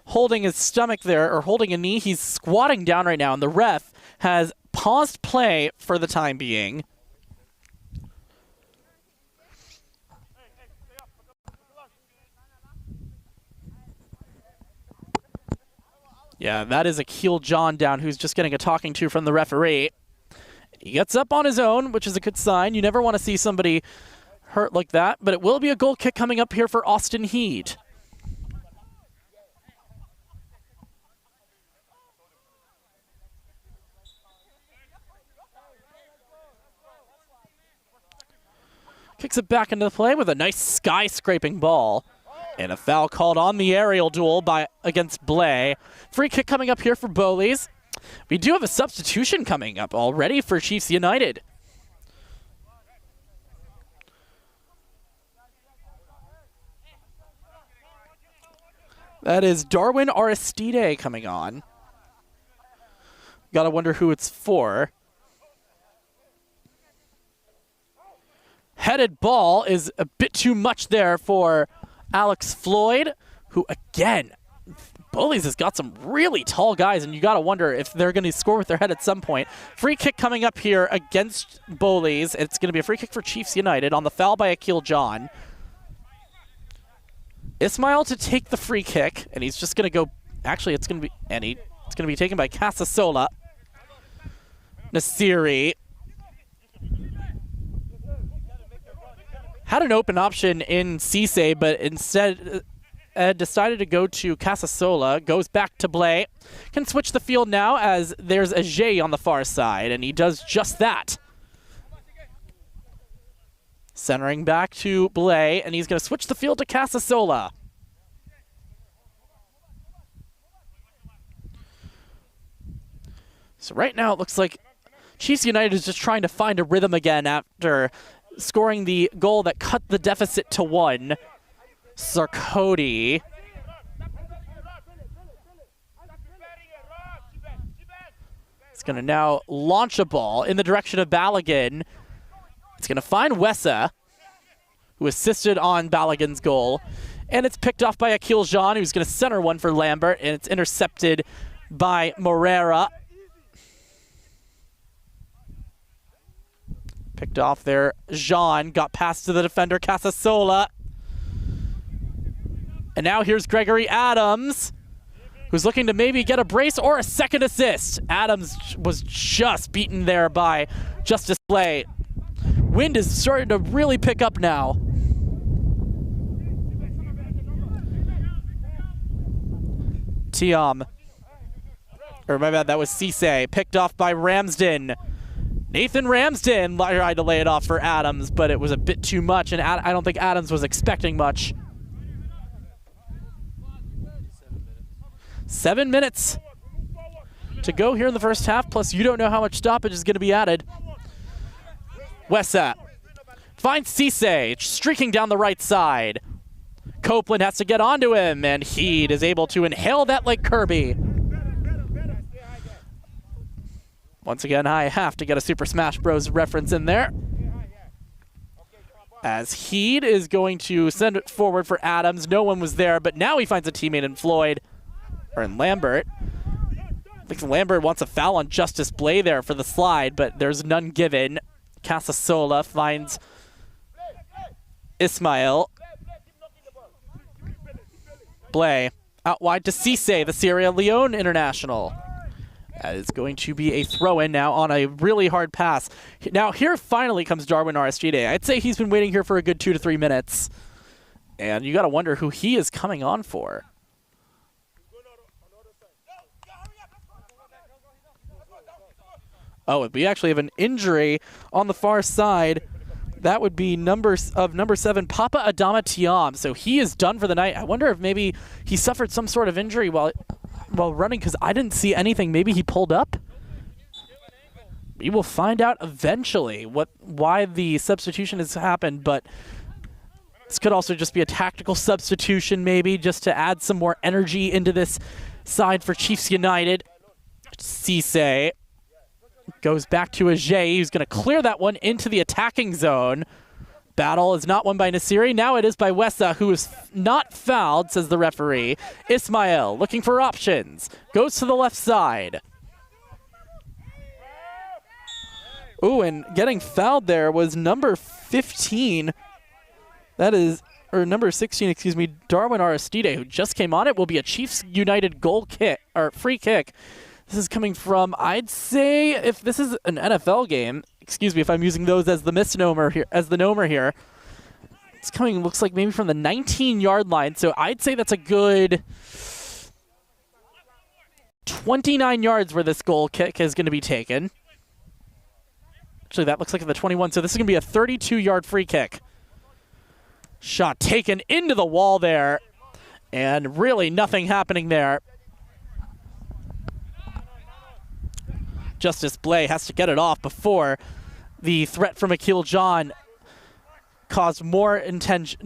holding his stomach there, or holding a knee. He's squatting down right now, and the ref has paused play for the time being. Yeah, that is Akil John down, who's just getting a talking to from the referee. He gets up on his own, which is a good sign. You never want to see somebody hurt like that, but it will be a goal kick coming up here for Austin Heed. Kicks it back into the play with a nice sky-scraping ball. And a foul called on the aerial duel against Blay. Free kick coming up here for Bowleys. We do have a substitution coming up already for Chiefs United. That is Darwin Aristide coming on. Gotta wonder who it's for. Headed ball is a bit too much there for Alex Floyd, who, again, Bowleys has got some really tall guys, and you got to wonder if they're going to score with their head at some point. Free kick coming up here against Bowleys. It's going to be a free kick for Chiefs United on the foul by Akil John. Ismail to take the free kick, and he's just going to go. Actually, it's going to be it's going to be taken by Casasola. Nasiri had an open option in Cisse, but instead decided to go to Casasola. Goes back to Blay. Can switch the field now as there's Ajay on the far side, and he does just that. Centering back to Blay, and he's going to switch the field to Casasola. So right now it looks like Chiefs United is just trying to find a rhythm again after scoring the goal that cut the deficit to 1. Sarkodie. It's going to now launch a ball in the direction of Balogun. It's going to find Wessa. who assisted on Balogun's goal. And it's picked off by Akil Jean, who's going to center one for Lambert, and it's intercepted by Morera. Picked off there. Jean got past to the defender, Casasola. And now here's Gregory Adams, who's looking to maybe get a brace or a second assist. Adams was just beaten there by Justice Blay. Wind is starting to really pick up now. Tiam. Or my bad, that was Cisse. Picked off by Ramsden. Nathan Ramsden tried to lay it off for Adams, but it was a bit too much, and I don't think Adams was expecting much. 7 minutes to go here in the first half, plus you don't know how much stoppage is going to be added. Wessa finds Cisse, streaking down the right side. Copeland has to get onto him, and Heed is able to inhale that like Kirby. Once again, I have to get a Super Smash Bros. Reference in there. As Heed is going to send it forward for Adams. No one was there, but now he finds a teammate in Floyd, or in Lambert. I think Lambert wants a foul on Justice Blay there for the slide, but there's none given. Casasola finds Ismail. Blay out wide to Cisse, the Sierra Leone international. That is going to be a throw-in now on a really hard pass. Now here finally comes Darwin Aristide. I'd say he's been waiting here for a good 2 to 3 minutes. And you got to wonder who he is coming on for. Oh, we actually have an injury on the far side. That would be number 7, Papa Adama Tiam. So he is done for the night. I wonder if maybe he suffered some sort of injury while running, because I didn't see anything. Maybe he pulled up? We will find out eventually why the substitution has happened, but this could also just be a tactical substitution maybe, just to add some more energy into this side for Chiefs United. Cisse goes back to Ajay, who's going to clear that one into the attacking zone. Battle is not won by Nasiri. Now it is by Wessa, who is not fouled, says the referee. Ismail looking for options. Goes to the left side. Ooh, and getting fouled there was number 15. That is, or number 16, excuse me, Darwin Aristide, who just came on. It will be a Chiefs United goal kick, or free kick. This is coming from, I'd say, if this is an NFL game, excuse me if I'm using those as the misnomer here, as the nomer here. It's coming, looks like maybe from the 19-yard line. So I'd say that's a good 29 yards where this goal kick is going to be taken. Actually, that looks like the 21. So this is going to be a 32-yard free kick. Shot taken into the wall there. And really nothing happening there. Justice Blay has to get it off before the threat from Akil John caused more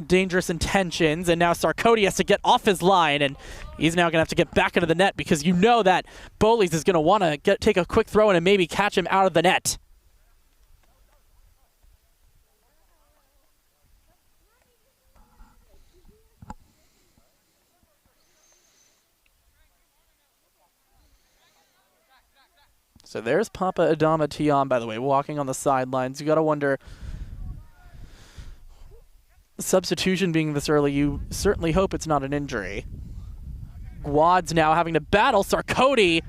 dangerous intentions, and now Sarkodie has to get off his line, and he's now going to have to get back into the net, because you know that Bowleys is going to want to take a quick throw in and maybe catch him out of the net. So there's Papa Adama Tiam, by the way, walking on the sidelines. You got to wonder, substitution being this early, you certainly hope it's not an injury. Guad's now having to battle. Sarkodie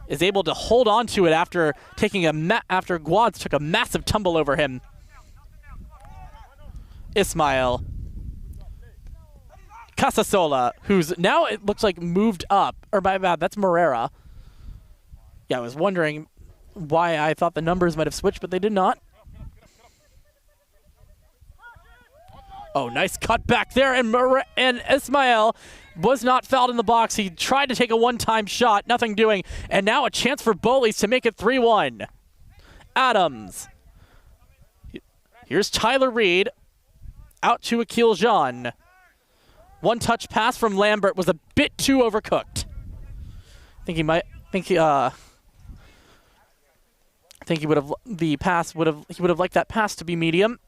is able to hold on to it after taking after Guad's took a massive tumble over him. Ismail. Casasola, who's now, it looks like, moved up. Or my bad, that's Morera. Yeah, I was wondering why I thought the numbers might have switched, but they did not. Oh, nice cut back there, and Ismail was not fouled in the box. He tried to take a one-time shot, nothing doing, and now a chance for Bowleys to make it 3-1. Adams. Here's Tyler Reed, out to Akil Jean. One-touch pass from Lambert was a bit too overcooked. I think he would have liked that pass to be medium.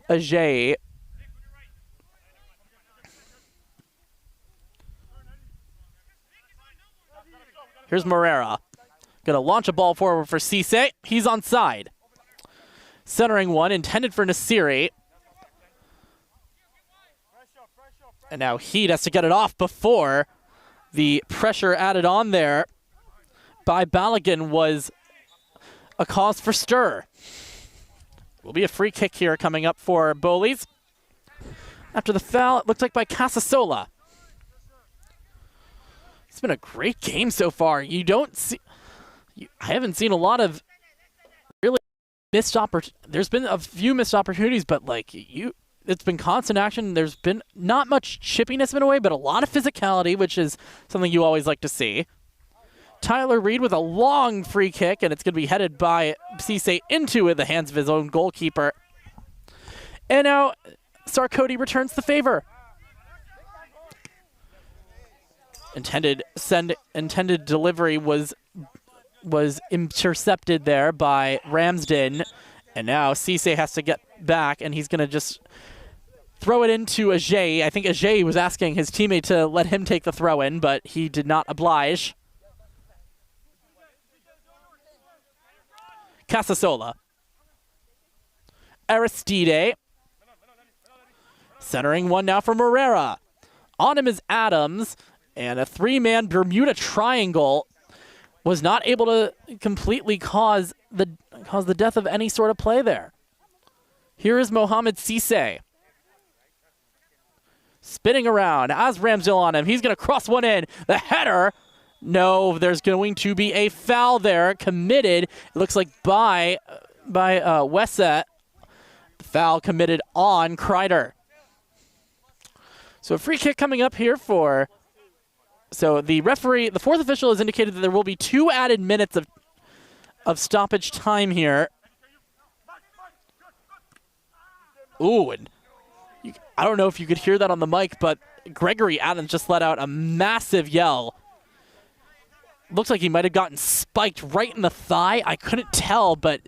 Ajay. Here's Morera. Gonna launch a ball forward for Cisse. He's onside. Centering one, intended for Nasiri. And now Heat has to get it off before the pressure added on there by Balogun was a cause for stir. Will be a free kick here coming up for Bowleys. After the foul, it looks like by Casasola. It's been a great game so far. You don't see... I haven't seen a lot of really missed opportunities. There's been a few missed opportunities, but like it's been constant action. There's been not much chippiness in a way, but a lot of physicality, which is something you always like to see. Tyler Reed with a long free kick, and it's going to be headed by Cisse into the hands of his own goalkeeper. And now Sarkodie returns the favor. Intended delivery was intercepted there by Ramsden, and now Cisse has to get back, and he's going to just throw it into Ajay. I think Ajay was asking his teammate to let him take the throw-in, but he did not oblige. Casasola. Aristide. Centering one now for Morera. On him is Adams, and a three-man Bermuda triangle was not able to completely cause the death of any sort of play there. Here is Mohamed Cisse. Spinning around, has Ramsdale on him. He's going to cross one in. The header. No, there's going to be a foul there committed. It looks like by Wessa. Foul committed on Kreider. So a free kick coming up here for... So the referee, the fourth official, has indicated that there will be 2 added minutes of stoppage time here. Ooh, and I don't know if you could hear that on the mic, but Gregory Adams just let out a massive yell. Looks like he might have gotten spiked right in the thigh. I couldn't tell, but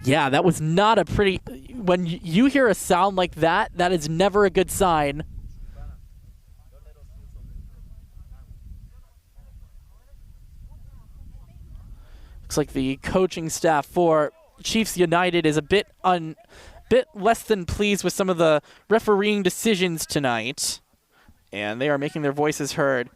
yeah, that was not a pretty... When you hear a sound like that, that is never a good sign. Looks like the coaching staff for Chiefs United is a bit less than pleased with some of the refereeing decisions tonight, and they are making their voices heard.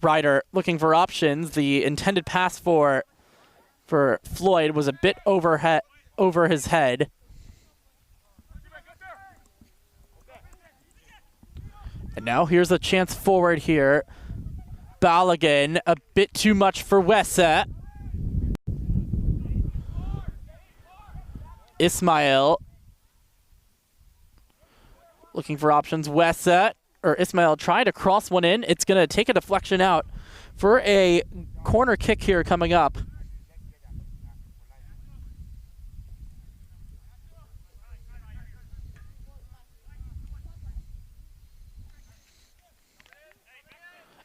Ryder looking for options. The intended pass for Floyd was a bit over his head. And now here's a chance forward here. Balogun, a bit too much for Wessa. Ismail looking for options. Ismail trying to cross one in. It's going to take a deflection out for a corner kick here coming up.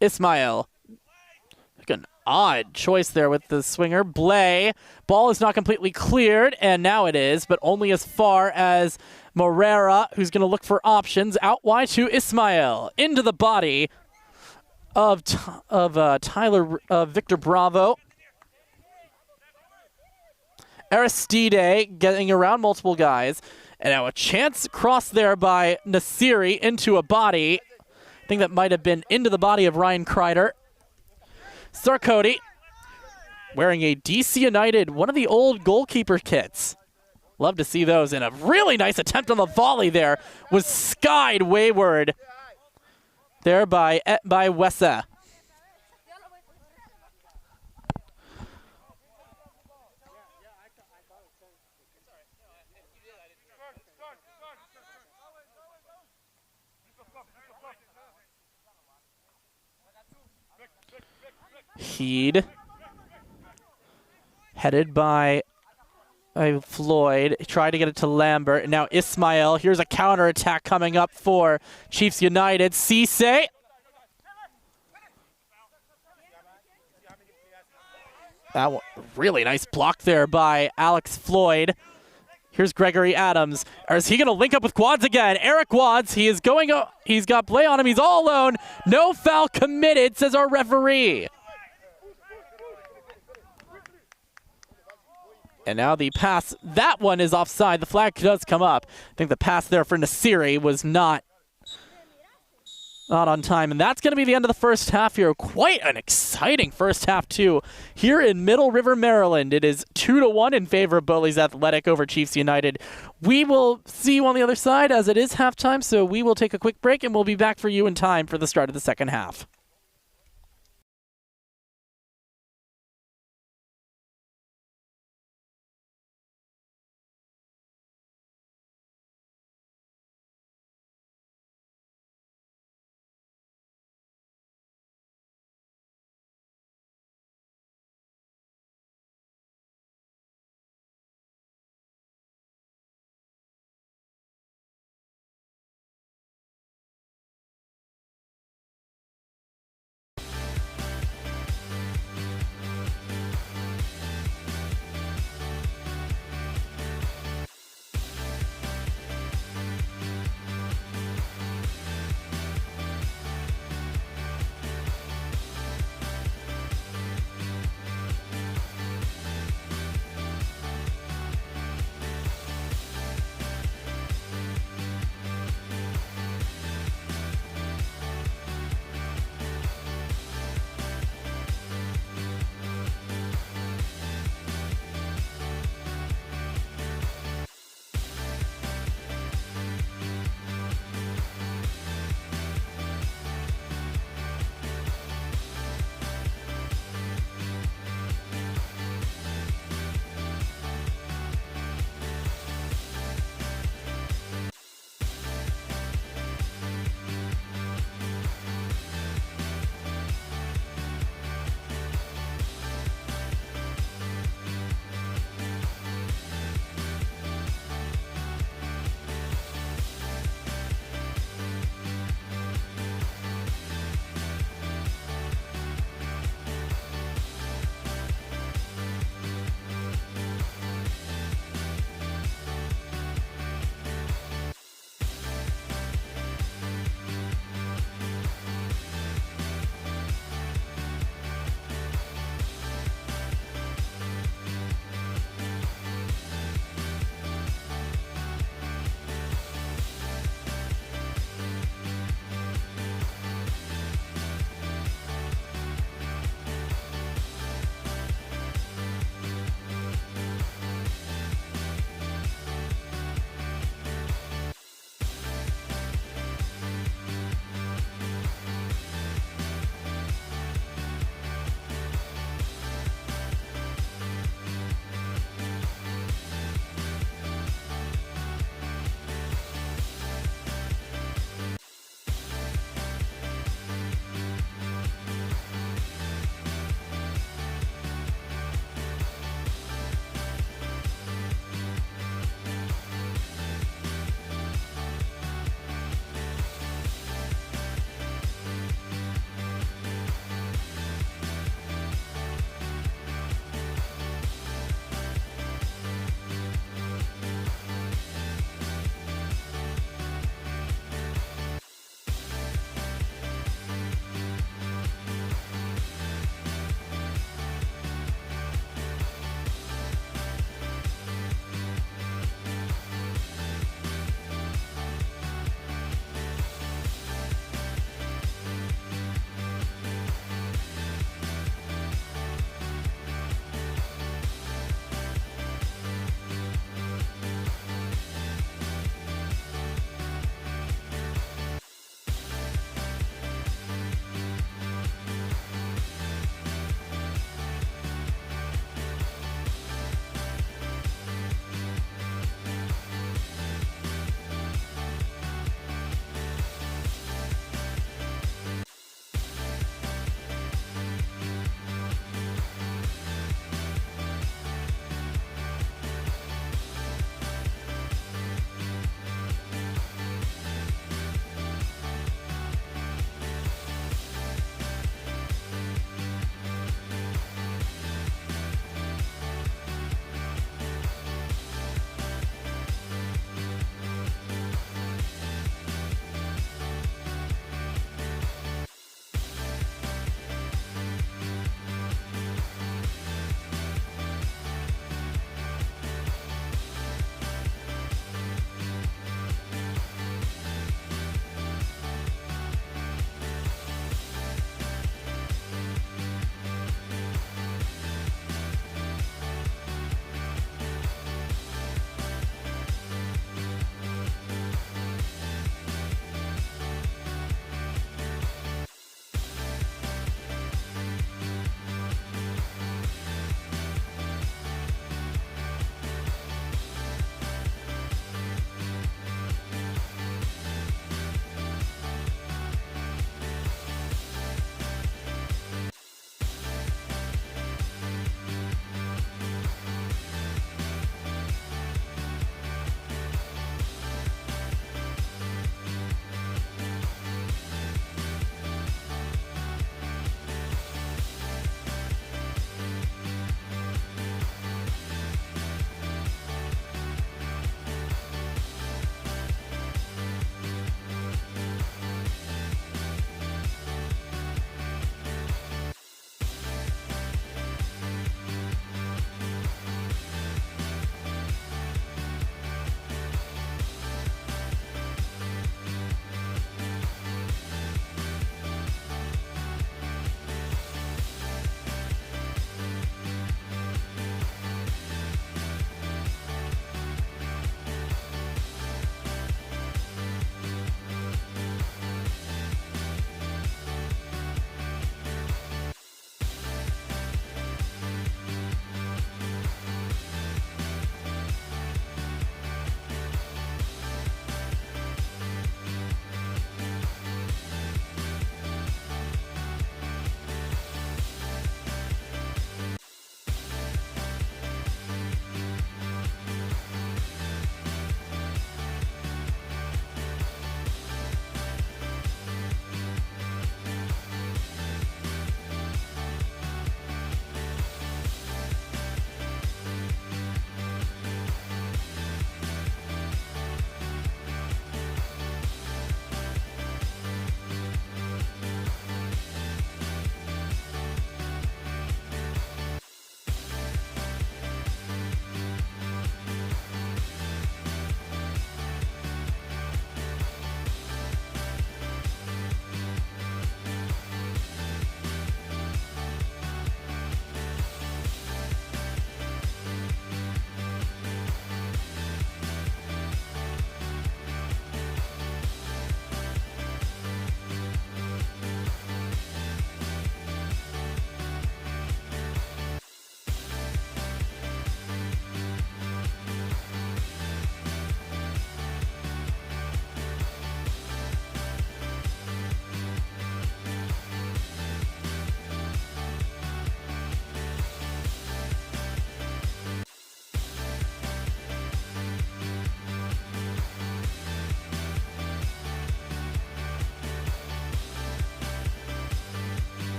Ismail. An odd choice there with the swinger. Blay. Ball is not completely cleared, and now it is, but only as far as Morera, who's going to look for options. Out wide to Ismail. Into the body of Victor Bravo. Aristide getting around multiple guys. And now a chance cross there by Nasiri into a body. I think that might have been into the body of Ryan Kreider. Sarkodie wearing a DC United, one of the old goalkeeper kits. Love to see those. And a really nice attempt on the volley there was skied wayward there by Wessa. Heed, headed by Floyd tried to get it to Lambert. Now Ismail. Here's a counterattack coming up for Chiefs United. Cisse. That one, really nice block there by Alex Floyd. Here's Gregory Adams. Or is he going to link up with Quads again? Eric Quads, he is going, he's got play on him. He's all alone. No foul committed, says our referee. And now the pass, that one is offside. The flag does come up. I think the pass there for Nasiri was not on time. And that's going to be the end of the first half here. Quite an exciting first half, too. Here in Middle River, Maryland, it is 2-1 in favor of Bowleys Athletic over Chiefs United. We will see you on the other side as it is halftime, so we will take a quick break and we'll be back for you in time for the start of the second half.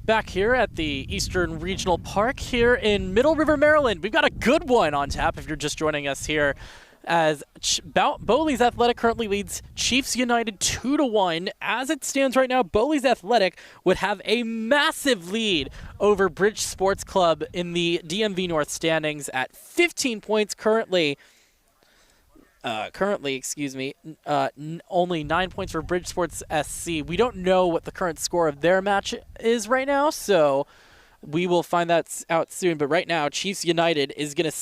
Back here at the Eastern Regional Park here in Middle River, Maryland. We've got a good one on tap if you're just joining us here, as Bowleys Athletic currently leads Chiefs United 2-1. As it stands right now, Bowleys Athletic would have a massive lead over Bridge Sports Club in the DMV North standings at 15 points currently. Only 9 points for Bridge Sports SC. We don't know what the current score of their match is right now, so we will find that out soon. But right now, Chiefs United is going to,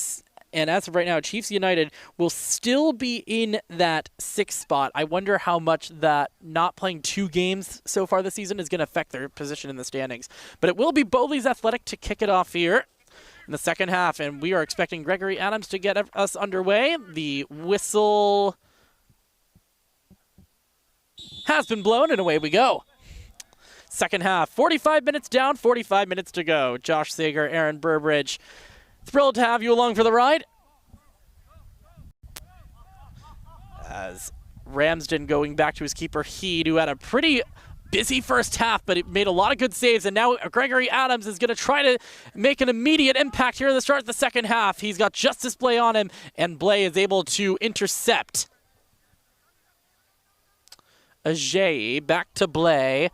and as of right now, Chiefs United will still be in that 6th spot. I wonder how much that not playing 2 games so far this season is going to affect their position in the standings. But it will be Bowleys Athletic to kick it off here in the second half, and we are expecting Gregory Adams to get us underway. The whistle has been blown, and away we go. Second half, 45 minutes down, 45 minutes to go. Josh Sager, Aaron Burbridge, thrilled to have you along for the ride. As Ramsden going back to his keeper, Heed, who had a pretty busy first half, but it made a lot of good saves, and now Gregory Adams is going to try to make an immediate impact here at the start of the second half. He's got Justice Blay on him, and Blay is able to intercept. Ajayi back to Blay.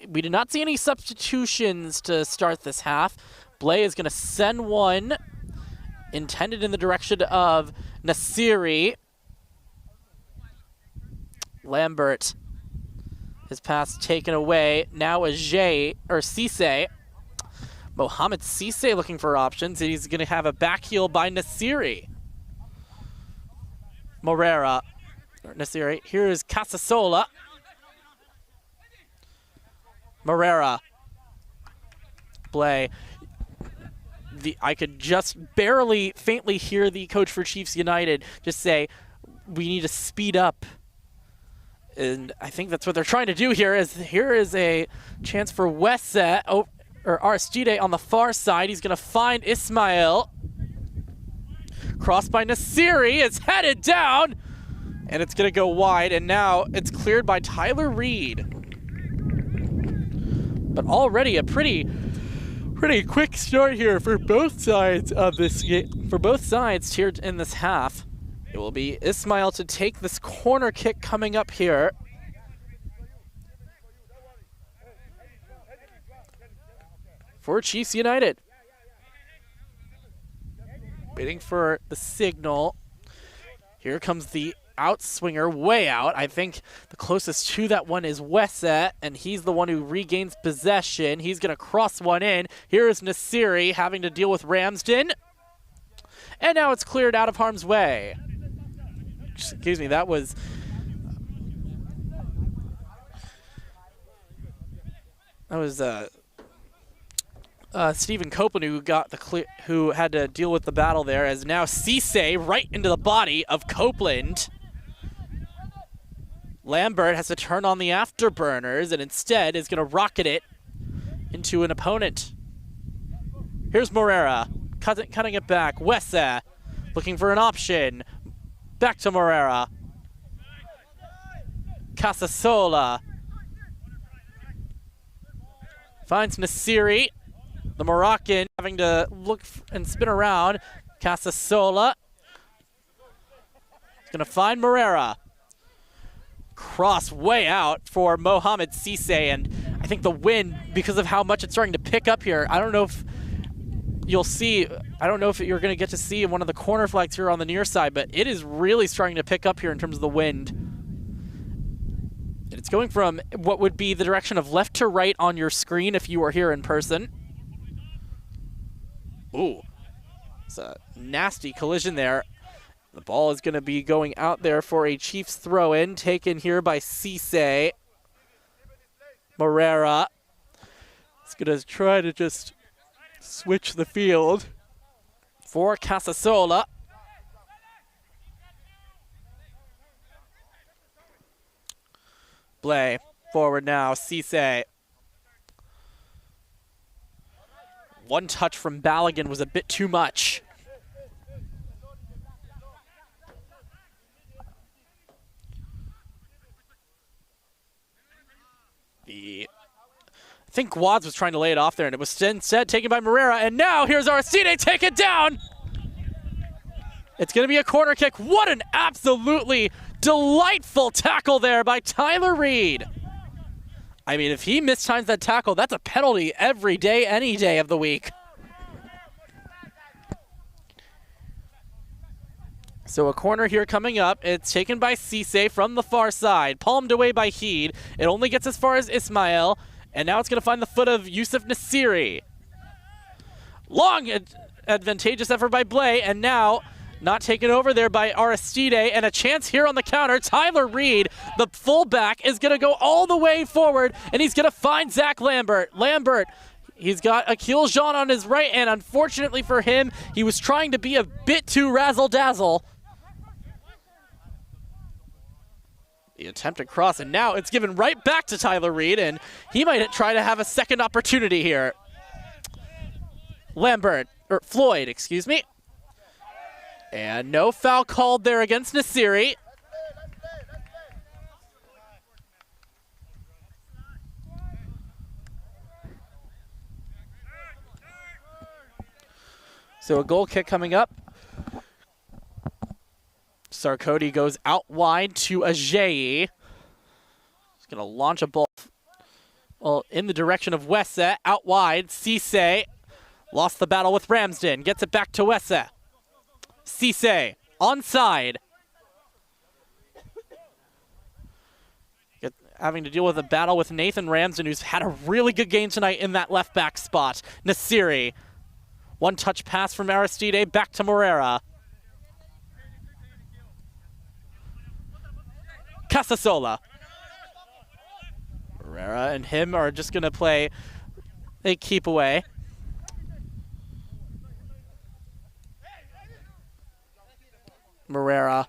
We did not see any substitutions to start this half. Blay is going to send one intended in the direction of Nasiri. Lambert. His pass taken away. Now Cisse. Mohamed Cisse looking for options. He's going to have a back heel by Nasiri. Nasiri. Here is Casasola. Morera. Blay. I could just barely, faintly hear the coach for Chiefs United just say, we need to speed up. And I think that's what they're trying to do here. Here is a chance for Wesse, or Aristide on the far side. He's going to find Ismail. Crossed by Nasiri. It's headed down. And it's going to go wide. And now it's cleared by Tyler Reed. But already a pretty quick start here for both sides of this game. For both sides here in this half. It will be Ismail to take this corner kick coming up here. For Chiefs United. Waiting for the signal. Here comes the outswinger way out. I think the closest to that one is Wesse, and he's the one who regains possession. He's going to cross one in. Here is Nasiri having to deal with Ramsden. And now it's cleared out of harm's way. Excuse me, that was Stephen Copeland who had to deal with the battle there, as now Cisse right into the body of Copeland. Lambert has to turn on the afterburners and instead is going to rocket it into an opponent. Here's Morera cutting it back. Wesse looking for an option. Back to Morera. Casasola. Finds Nasiri. The Moroccan having to look and spin around. Casasola. He's going to find Morera. Cross way out for Mohamed Cisse, and I think the wind, because of how much it's starting to pick up here, I don't know if you'll see, I don't know if you're going to get to see one of the corner flags here on the near side, but it is really starting to pick up here in terms of the wind. And it's going from what would be the direction of left to right on your screen if you were here in person. Ooh, it's a nasty collision there. The ball is going to be going out there for a Chiefs throw-in, taken here by Cisse. Morera is going to try to just switch the field for Casasola. Blay forward now, Cisse. One touch from Balogun was a bit too much. think Guads was trying to lay it off there, and it was instead taken by Morera, and now here's Aristide, take it down! It's going to be a corner kick. What an absolutely delightful tackle there by Tyler Reed. I mean, if he mistimes that tackle, that's a penalty every day, any day of the week. So a corner here coming up. It's taken by Cisse from the far side. Palmed away by Heed. It only gets as far as Ismail. And now it's going to find the foot of Yusuf Nasiri. Long advantageous effort by Blay. And now not taken over there by Aristide. And a chance here on the counter. Tyler Reed, the fullback, is going to go all the way forward. And he's going to find Zach Lambert. Lambert, he's got Akil Jean on his right. And unfortunately for him, he was trying to be a bit too razzle-dazzle. The attempted cross, and now it's given right back to Tyler Reed, and he might try to have a second opportunity here. Floyd, excuse me. And no foul called there against Nasiri. So a goal kick coming up. Sarkodie goes out wide to Ajayi. He's going to launch a ball in the direction of Wessa. Out wide, Cisse lost the battle with Ramsden. Gets it back to Wessa. Cisse, onside. Having to deal with a battle with Nathan Ramsden, who's had a really good game tonight in that left back spot. Nasiri, one touch pass from Aristide, back to Morera. Casasola. Herrera and him are just going to play a keep away. Morera.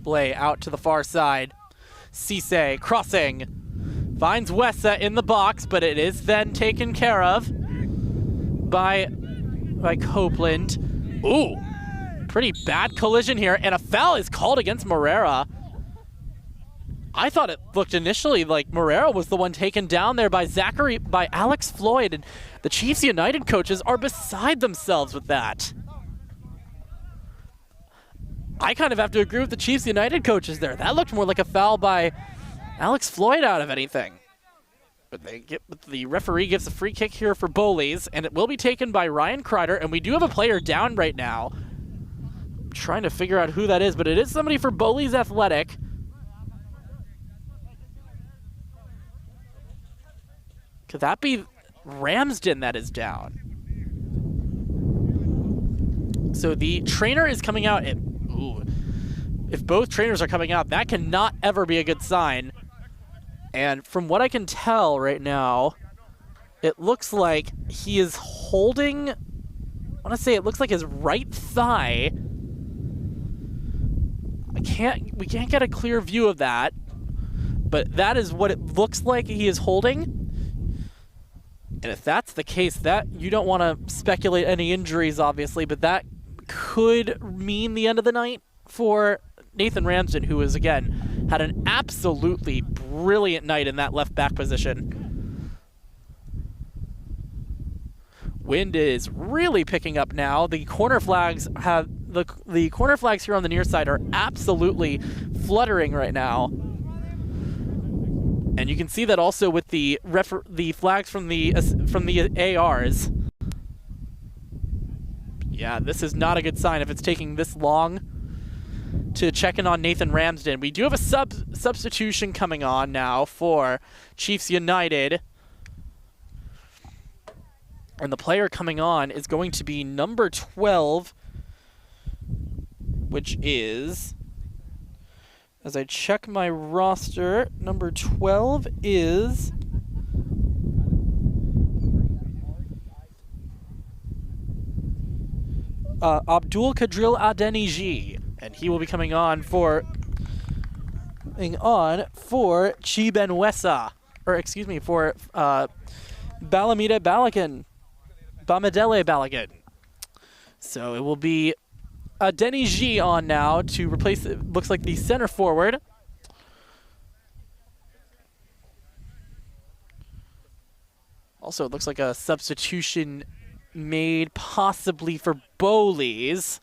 Blay out to the far side. Cisse crossing. Finds Wessa in the box, but it is then taken care of by Copeland. Ooh, pretty bad collision here, and a foul is called against Morera. I thought it looked initially like Morera was the one taken down there by Alex Floyd, and the Chiefs United coaches are beside themselves with that. I kind of have to agree with the Chiefs United coaches there. That looked more like a foul by Alex Floyd out of anything. But the referee gives a free kick here for Bowleys, and it will be taken by Ryan Kreider, and we do have a player down right now. I'm trying to figure out who that is, but it is somebody for Bowleys Athletic. Could that be Ramsden that is down? So the trainer is coming out. If both trainers are coming out, that cannot ever be a good sign. And from what I can tell right now, it looks like he is holding, I want to say it looks like his right thigh. We can't get a clear view of that, but that is what it looks like he is holding. And if that's the case, that you don't want to speculate any injuries, obviously, but that could mean the end of the night for Nathan Ramsden, who has, again, had an absolutely brilliant night in that left back position. Wind is really picking up now. The corner flags have the corner flags here on the near side are absolutely fluttering right now. And you can see that also with the flags from the ARs. Yeah, this is not a good sign if it's taking this long to check in on Nathan Ramsden. We do have a substitution coming on now for Chiefs United. And the player coming on is going to be number 12, which is, as I check my roster, number 12 is Abdul Kadril Adeniji. And he will be coming on for Chiben Wessa, or excuse me, for Bamidele Balagan. So it will be Denny G on now to replace, it looks like, the center forward. Also, it looks like a substitution made possibly for Bowleys.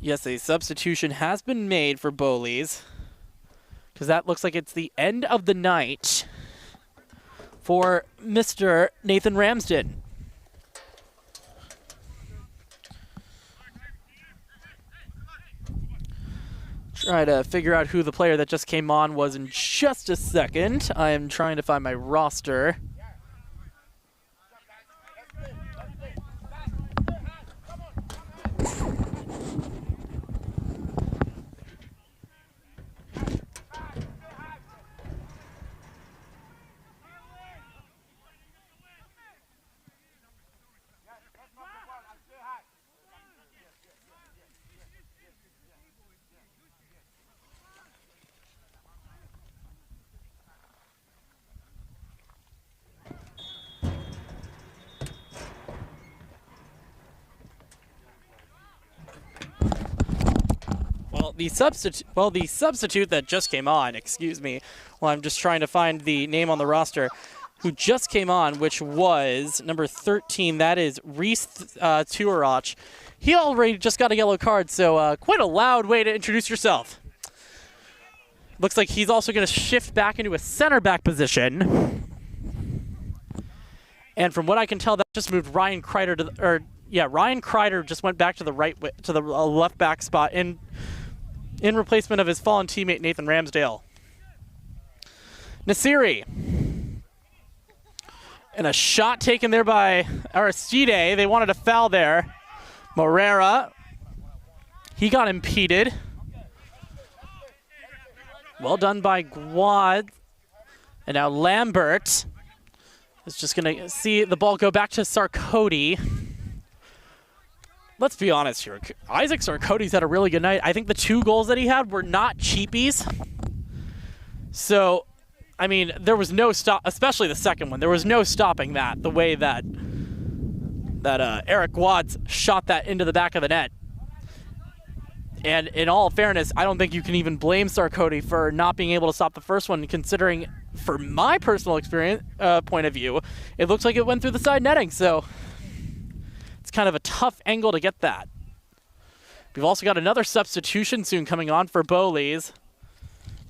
Yes, a substitution has been made for Bowleys, because that looks like it's the end of the night for Mr. Nathan Ramsden. Try to figure out who the player that just came on was in just a second. I am trying to find my roster. The substitute that just came on, excuse me, well, I'm just trying to find the name on the roster, who just came on, which was number 13, that is Reese Tuarach. He already just got a yellow card, so quite a loud way to introduce yourself. Looks like he's also going to shift back into a center back position. And from what I can tell, that just moved Ryan Kreider to Ryan Kreider just went back to the to the left back spot in replacement of his fallen teammate Nathan Ramsdale. Nasiri. And a shot taken there by Aristide. They wanted a foul there. Morera. He got impeded. Well done by Guad. And now Lambert is just going to see the ball go back to Sarkodie. Let's be honest here. Isaac Sarkodie's had a really good night. I think the 2 goals that he had were not cheapies. So, I mean, there was no stop, especially the second one. There was no stopping that, the way that Eric Watts shot that into the back of the net. And in all fairness, I don't think you can even blame Sarkodie for not being able to stop the first one, considering, for my personal experience point of view, it looks like it went through the side netting. So it's kind of a tough angle to get that. We've also got another substitution soon coming on for Bowleys.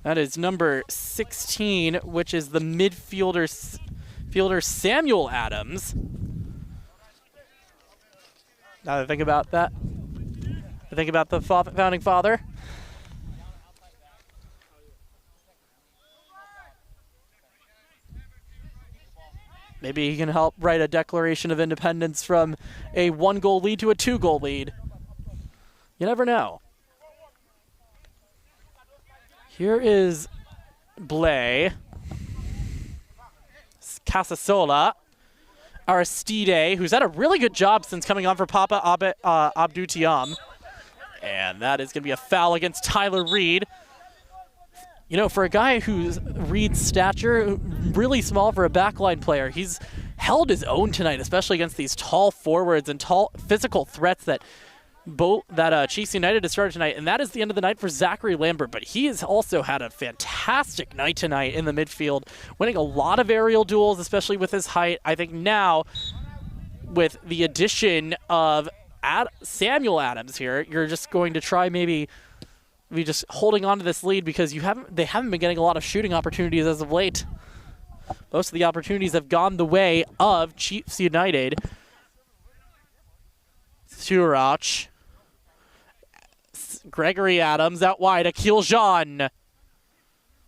That is number 16, which is the midfielder Samuel Adams. Now that I think about that, I think about the founding father. Maybe he can help write a Declaration of Independence from a 1-goal lead to a 2-goal lead. You never know. Here is Blay. Casasola. Aristide, who's had a really good job since coming on for Papa Abdou Tiam. And that is going to be a foul against Tyler Reed. You know, for a guy who's Reed's stature, really small for a backline player, he's held his own tonight, especially against these tall forwards and tall physical threats that Chiefs United has started tonight. And that is the end of the night for Zachary Lambert. But he has also had a fantastic night tonight in the midfield, winning a lot of aerial duels, especially with his height. I think now, with the addition of Samuel Adams here, you're just going to try maybe just holding on to this lead, because they haven't been getting a lot of shooting opportunities as of late. Most of the opportunities have gone the way of Chiefs United. Surach. Gregory Adams out wide. Akil Jean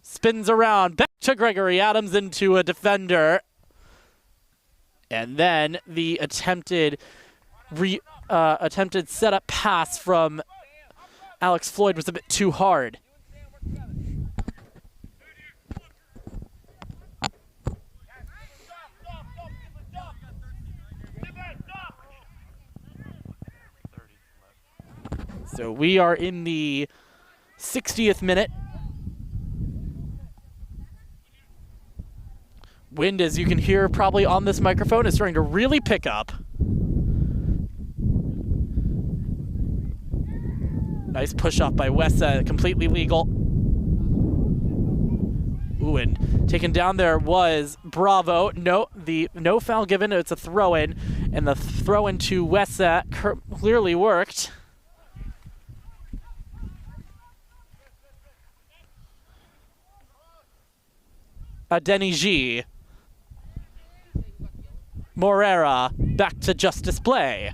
spins around. Back to Gregory Adams into a defender. And then the attempted setup pass from Alex Floyd was a bit too hard. So we are in the 60th minute. Wind, as you can hear probably on this microphone, is starting to really pick up. Nice push off by Wessa, completely legal. Ooh, and taken down there was Bravo. No foul given. It's a throw-in, and the throw-in to Wessa clearly worked. Adeniji. Morera back to just display.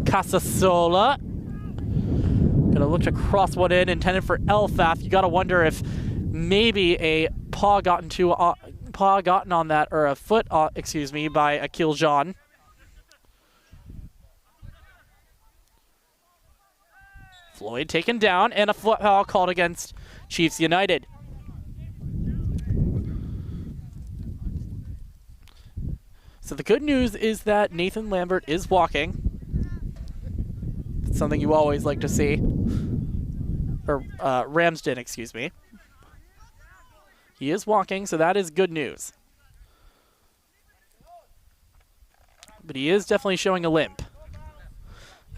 Casasola. Gonna look to cross one in, intended for Elfaf. You gotta wonder if maybe a paw gotten on that, or a foot, excuse me, by Akil John. Floyd taken down, and a foot foul called against Chiefs United. So the good news is that Nathan Lambert is walking. It's something you always like to see. Or Ramsden, excuse me. He is walking, so that is good news. But he is definitely showing a limp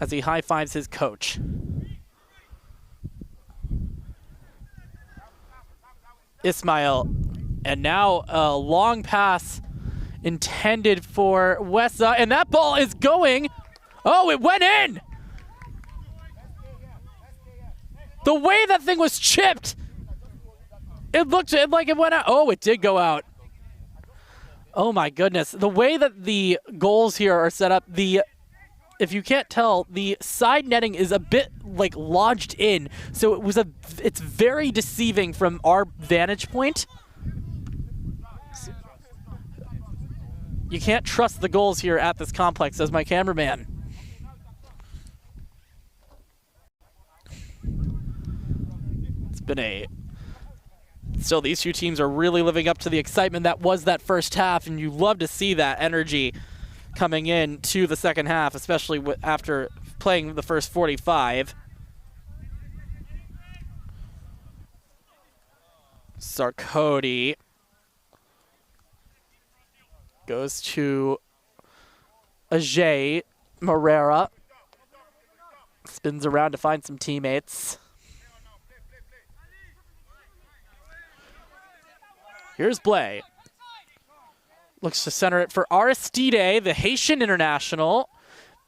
as he high-fives his coach. Ismail, and now a long pass intended for Wessa, and that ball is going. Oh, it went in! The way that thing was chipped, it looked like it went out. Oh, it did go out. Oh my goodness. The way that the goals here are set up, if you can't tell, the side netting is a bit like lodged in. So it's very deceiving from our vantage point. You can't trust the goals here at this complex, says my cameraman. It's been still, these two teams are really living up to the excitement that was that first half, and you love to see that energy coming in to the second half, especially after playing the first 45. Sarkodie goes to Ajay Morera. Spins around to find some teammates. Here's Blay. Looks to center it for Aristide, the Haitian international.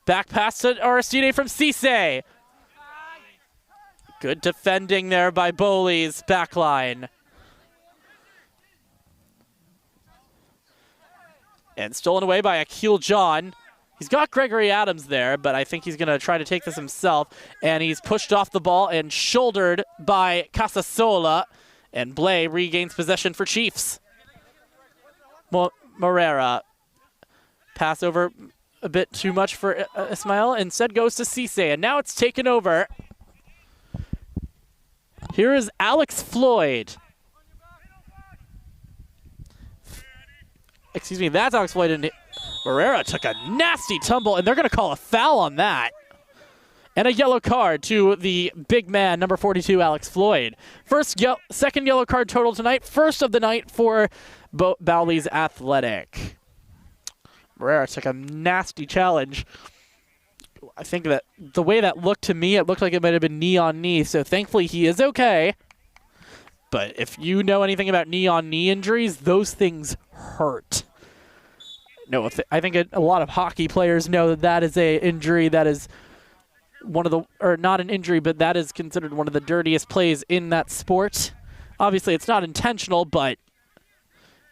Back pass to Aristide from Cisse. Good defending there by Bowleys, backline. And stolen away by Akil John. He's got Gregory Adams there, but I think he's going to try to take this himself. And he's pushed off the ball and shouldered by Casasola. And Blay regains possession for Chiefs. Morera. Pass over a bit too much for Ismail. Instead goes to Cisse. And now it's taken over. Here is Alex Floyd. Excuse me, that's Alex Floyd. And Morera took a nasty tumble, and they're going to call a foul on that. And a yellow card to the big man, number 42, Alex Floyd. Second yellow card total tonight. First of the night for Bowleys Athletic. Morera took a nasty challenge. I think that the way that looked to me, it looked like it might have been knee on knee. So thankfully he is okay. But if you know anything about knee on knee injuries, those things hurt. No, I think a lot of hockey players know that is a injury that is one of the, or not an injury, but that is considered one of the dirtiest plays in that sport. Obviously, it's not intentional, but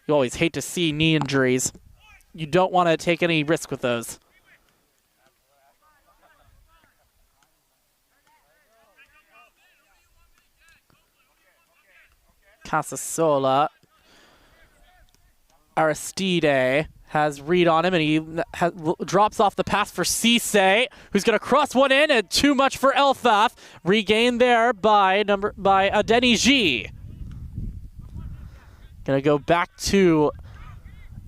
you always hate to see knee injuries. You don't want to take any risk with those. Casasola. Aristide has read on him, and he drops off the pass for Cisse, who's going to cross one in, and too much for Elfaf. Regained there by Adeniji. Going to go back to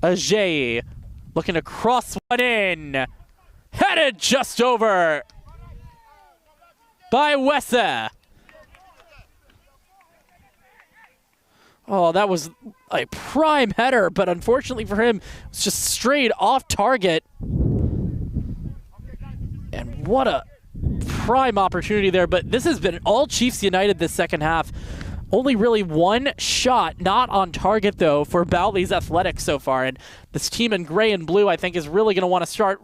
Ajay, looking to cross one in. Headed just over by Wessa. Oh, that was a prime header, but unfortunately for him, it's just straight off target. And what a prime opportunity there, but this has been all Chiefs United this second half. Only really one shot, not on target though, for Bowleys Athletics so far. And this team in gray and blue, I think, is really going to want to start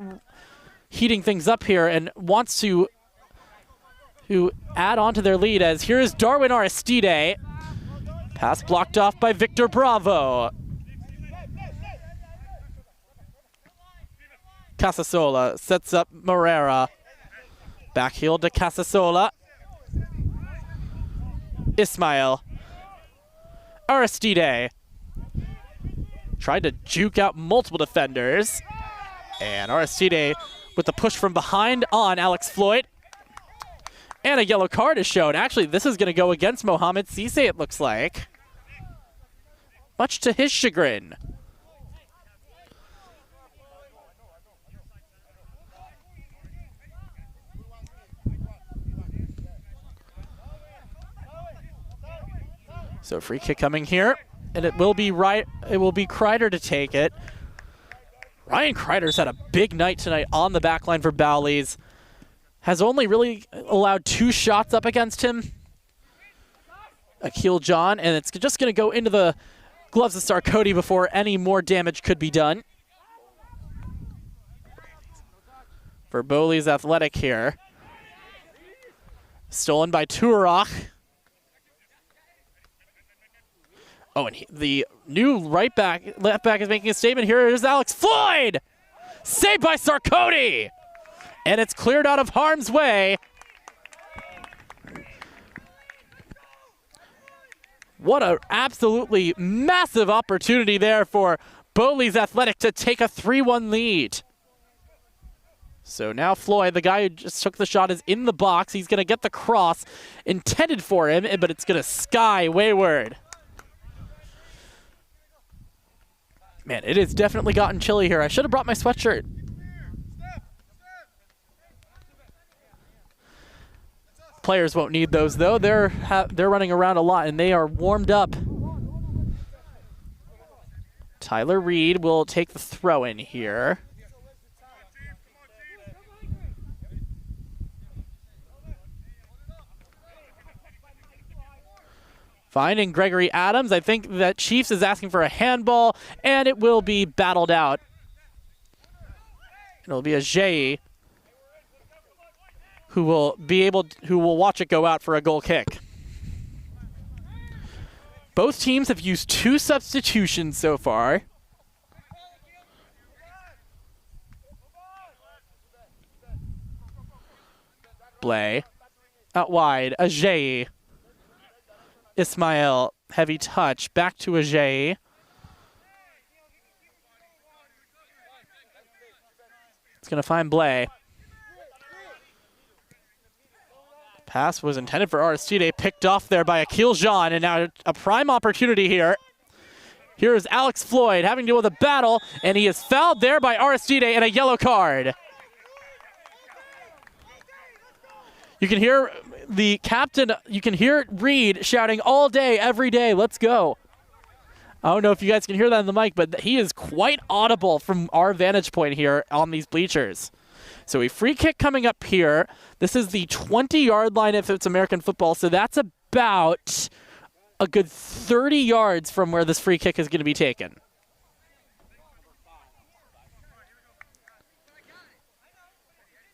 heating things up here and wants to add on to their lead, as here is Darwin Aristide. Pass blocked off by Victor Bravo. Casasola sets up Morera. Backheel to Casasola. Ismail. Aristide. Tried to juke out multiple defenders. And Aristide with the push from behind on Alex Floyd. And a yellow card is shown. Actually, this is going to go against Mohamed Cisse, it looks like. Much to his chagrin. So free kick coming here, and it will be Kreider to take it. Ryan Kreider's had a big night tonight on the back line for Bowleys. Has only really allowed 2 shots up against him. Akil John, and it's just going to go into the gloves of Sarkodie before any more damage could be done. For Bowleys Athletic here. Stolen by Turach. Oh, and the new left back is making a statement here. Here's Alex Floyd! Saved by Sarkodie! And it's cleared out of harm's way. What an absolutely massive opportunity there for Bowleys Athletic to take a 3-1 lead. So now Floyd, the guy who just took the shot, is in the box. He's going to get the cross intended for him, but it's going to sky wayward. Man, it has definitely gotten chilly here. I should have brought my sweatshirt. Players won't need those though. They're running around a lot and they are warmed up. Tyler Reed will take the throw in here. Finding Gregory Adams. I think that Chiefs is asking for a handball, and it will be battled out. It'll be a Jay who will watch it go out for a goal kick. Both teams have used 2 substitutions so far. Blay out wide. Ajay. Ismail, heavy touch, back to Ajay. It's going to find Blay. Pass was intended for Aristide, picked off there by Akil Jean, and now a prime opportunity here. Here is Alex Floyd having to deal with a battle, and he is fouled there by Aristide and a yellow card. You can hear the captain, you can hear Reed shouting all day, every day, let's go. I don't know if you guys can hear that in the mic, but he is quite audible from our vantage point here on these bleachers. So a free kick coming up here. This is the 20-yard line if it's American football, so that's about a good 30 yards from where this free kick is going to be taken.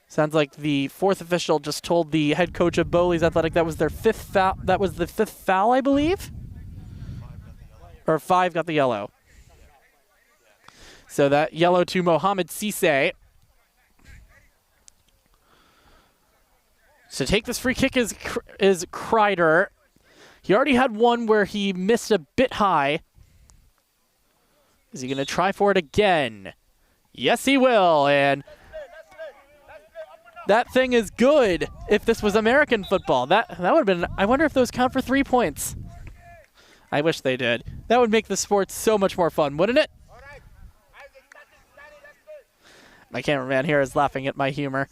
Sounds like the 4th official just told the head coach of Bowleys Athletic that was their 5th foul. That was the 5th foul, I believe. Or 5 got the yellow. So that yellow to Mohamed Cisse. So take this free kick is Kreider. He already had one where he missed a bit high. Is he going to try for it again? Yes, he will. And that thing is good if this was American football. That would have been, I wonder if those count for 3 points. I wish they did. That would make the sport so much more fun, wouldn't it? My cameraman here is laughing at my humor.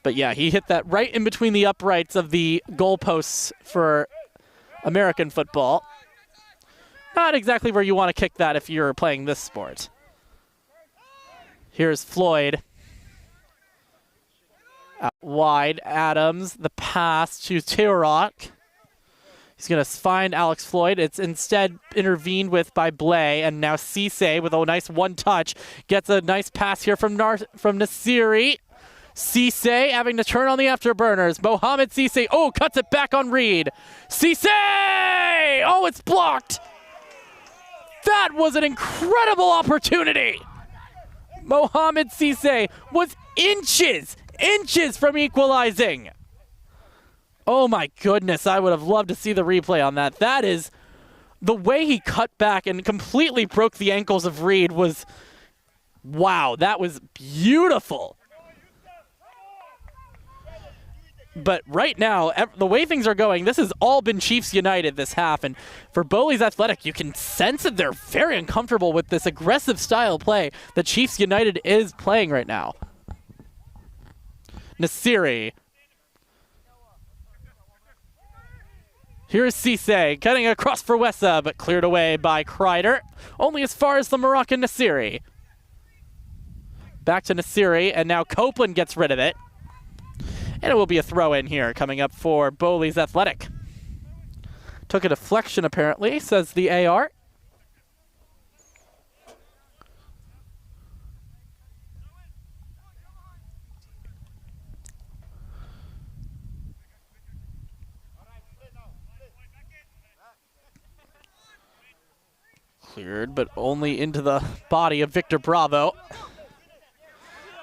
But yeah, he hit that right in between the uprights of the goalposts for American football. Not exactly where you want to kick that if you're playing this sport. Here's Floyd. Out wide, Adams, the pass to Teorock. He's going to find Alex Floyd. It's instead intervened with by Blay, and now Cisse with a nice one-touch. Gets a nice pass here from Nasiri. Cisse having to turn on the afterburners. Mohamed Cisse, cuts it back on Reed. Cisse! Oh, it's blocked! That was an incredible opportunity! Mohamed Cisse was inches from equalizing. Oh my goodness, I would have loved to see the replay on that. That is, the way he cut back and completely broke the ankles of Reed was, wow, that was beautiful. But right now, the way things are going, this has all been Chiefs United this half. And for Bowleys Athletic, you can sense that they're very uncomfortable with this aggressive style play that Chiefs United is playing right now. Nasiri. Here's Cisse, cutting across for Wessa, but cleared away by Kreider. Only as far as the Moroccan Nasiri. Back to Nasiri, and now Copeland gets rid of it. And it will be a throw-in here coming up for Bowleys Athletic. Took a deflection, apparently, says the AR. Cleared, but only into the body of Victor Bravo.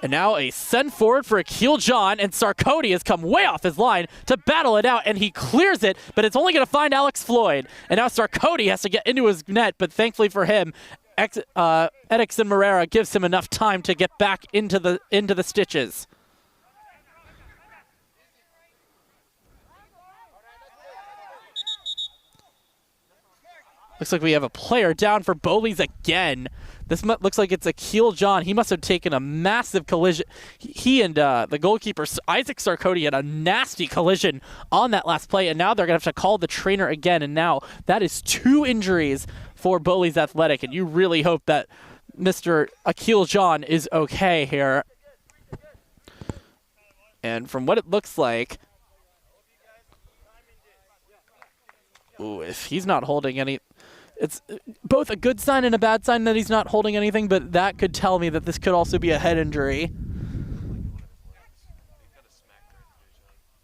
And now a send forward for Akil John, and Sarkodie has come way off his line to battle it out, and he clears it, but it's only going to find Alex Floyd. And now Sarkodie has to get into his net, but thankfully for him, Edixon Moreira gives him enough time to get back into the stitches. Looks like we have a player down for Bowleys again. This looks like it's Akil John. He must have taken a massive collision. He and the goalkeeper, Isaac Sarkodie, had a nasty collision on that last play, and now they're going to have to call the trainer again, and now that is 2 injuries for Bowleys Athletic, and you really hope that Mr. Akil John is okay here. And from what it looks like, if he's not holding any... It's both a good sign and a bad sign that he's not holding anything, but that could tell me that this could also be a head injury.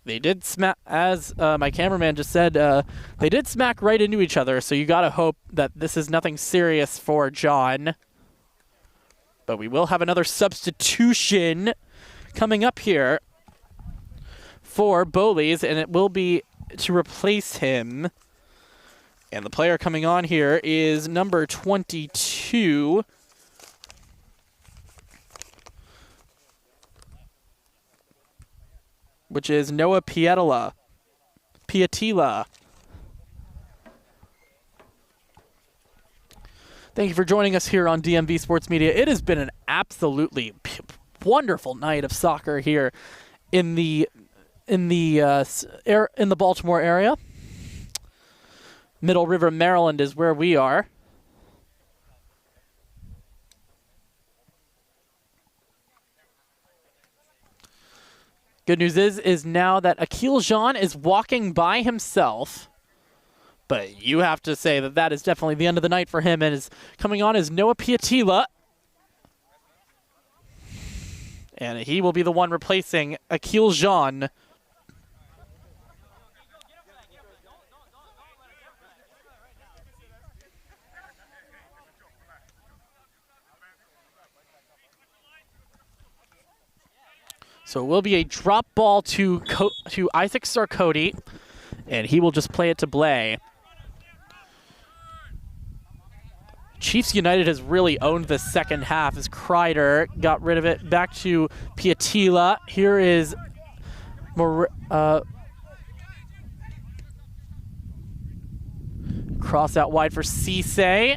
They did smack, as my cameraman just said, they did smack right into each other, so you gotta hope that this is nothing serious for John. But we will have another substitution coming up here for Bowleys, and it will be to replace him. And the player coming on here is number 22. Which is Noah Piatila. Thank you for joining us here on DMV Sports Media. It has been an absolutely wonderful night of soccer here in the Baltimore area. Middle River, Maryland is where we are. Good news is now that Akil John is walking by himself, but you have to say that that is definitely the end of the night for him, and is coming on is Noah Piatila. And he will be the one replacing Akil John. So it will be a drop ball to Isaac Sarkodie, and he will just play it to Blay. Chiefs United has really owned the second half as Kreider got rid of it. Back to Piatila. Here is cross out wide for Cisse.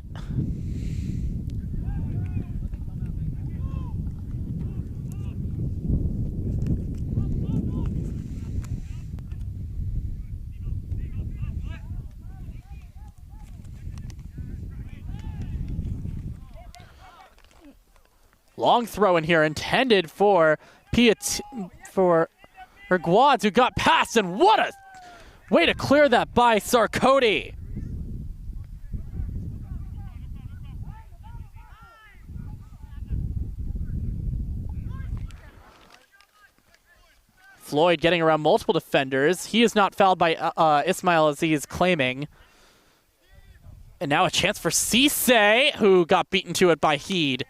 Long throw in here intended for Guads, who got past, and what a way to clear that by Sarkoti. Floyd getting around multiple defenders. He is not fouled by Ismail as he is claiming. And now a chance for Cisse, who got beaten to it by Heed.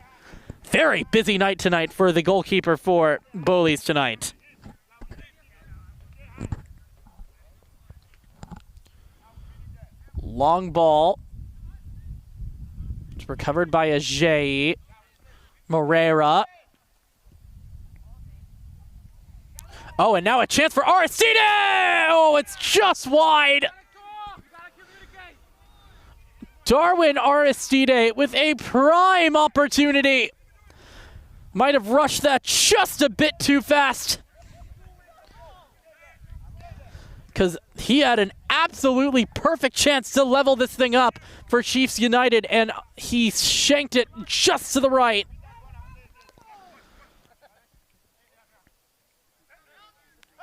Very busy night tonight for the goalkeeper for Bowleys tonight. Long ball. It's recovered by Ajay. Moreira. Oh, and now a chance for Aristide! Oh, it's just wide. Darwin Aristide with a prime opportunity. Might have rushed that just a bit too fast. Because he had an absolutely perfect chance to level this thing up for Chiefs United, and he shanked it just to the right.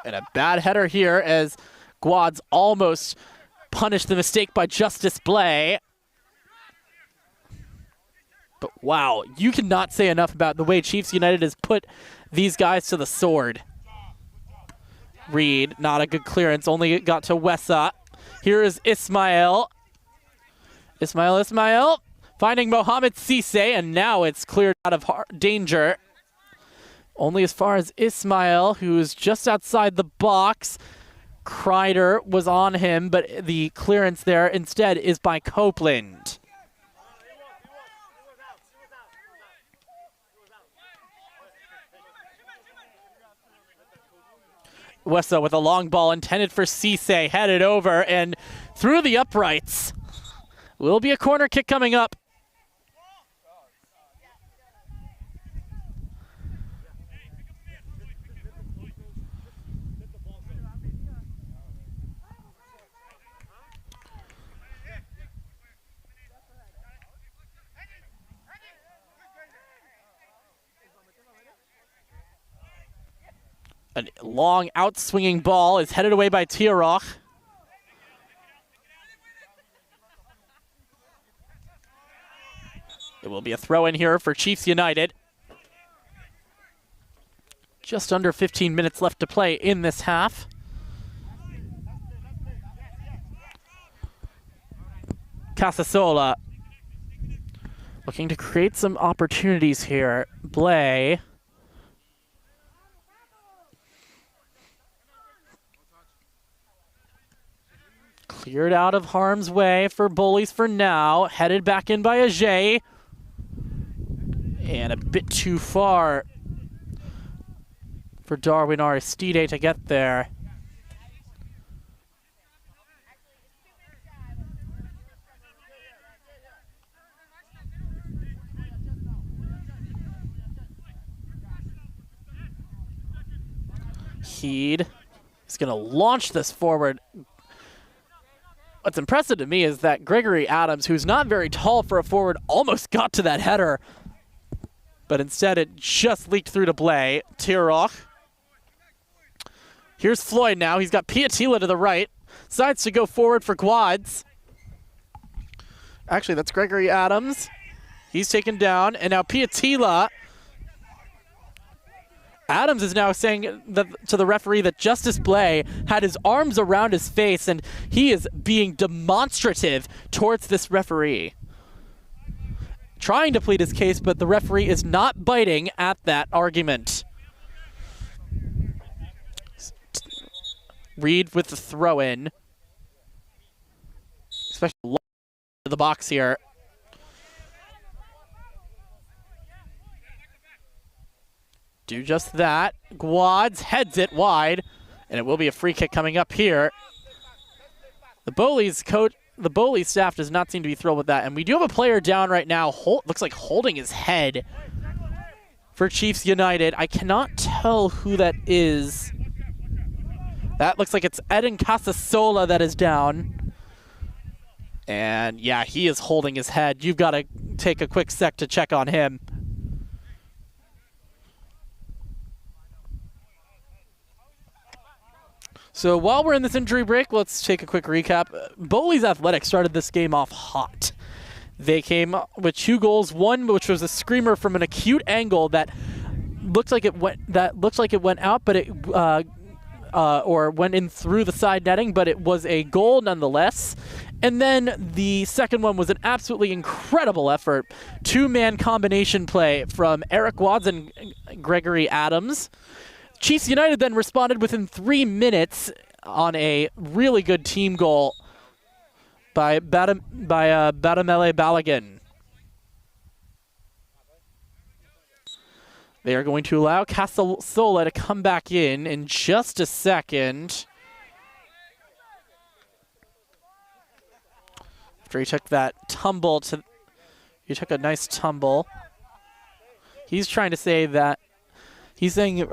And a bad header here as Guads almost punished the mistake by just display. But wow, you cannot say enough about the way Chiefs United has put these guys to the sword. Reed, not a good clearance, only got to Wessa. Here is Ismail. Ismail, finding Mohamed Cisse, and now it's cleared out of danger. Only as far as Ismail, who's just outside the box. Kreider was on him, but the clearance there instead is by Copeland. Wessa with a long ball intended for Cisse, headed over and through the uprights. Will be a corner kick coming up. A long out-swinging ball is headed away by Tiaroch. It will be a throw in here for Chiefs United. Just under 15 minutes left to play in this half. Casasola looking to create some opportunities here. Blay. Cleared out of harm's way for Bowleys for now. Headed back in by Ajay. And a bit too far for Darwin Aristide to get there. Heed is going to launch this forward. What's impressive to me is that Gregory Adams, who's not very tall for a forward, almost got to that header. But instead, it just leaked through to Blay. Tiaroch. Here's Floyd now. He's got Piatila to the right. Decides to go forward for Guads. Actually, that's Gregory Adams. He's taken down. And now Piatila. Adams is now saying to the referee that Justice Blay had his arms around his face, and he is being demonstrative towards this referee. Trying to plead his case, but the referee is not biting at that argument. Reed with the throw-in. Especially to the box here. Do just that. Guads heads it wide, and it will be a free kick coming up here. The Bowleys staff does not seem to be thrilled with that, and we do have a player down right now. Looks like holding his head for Chiefs United. I cannot tell who that is. That looks like it's Eden Casasola that is down. And yeah, he is holding his head. You've got to take a quick sec to check on him. So while we're in this injury break, let's take a quick recap. Bowleys Athletics started this game off hot. They came with 2 goals, one which was a screamer from an acute angle that looks like it went out, but it or went in through the side netting, but it was a goal nonetheless. And then the second one was an absolutely incredible effort. 2-man combination play from Eric Wads and Gregory Adams. Chiefs United then responded within 3 minutes on a really good team goal by Badamele Balagan. They are going to allow Casasola to come back in just a second. After he took that tumble he took a nice tumble. He's trying to say that he's saying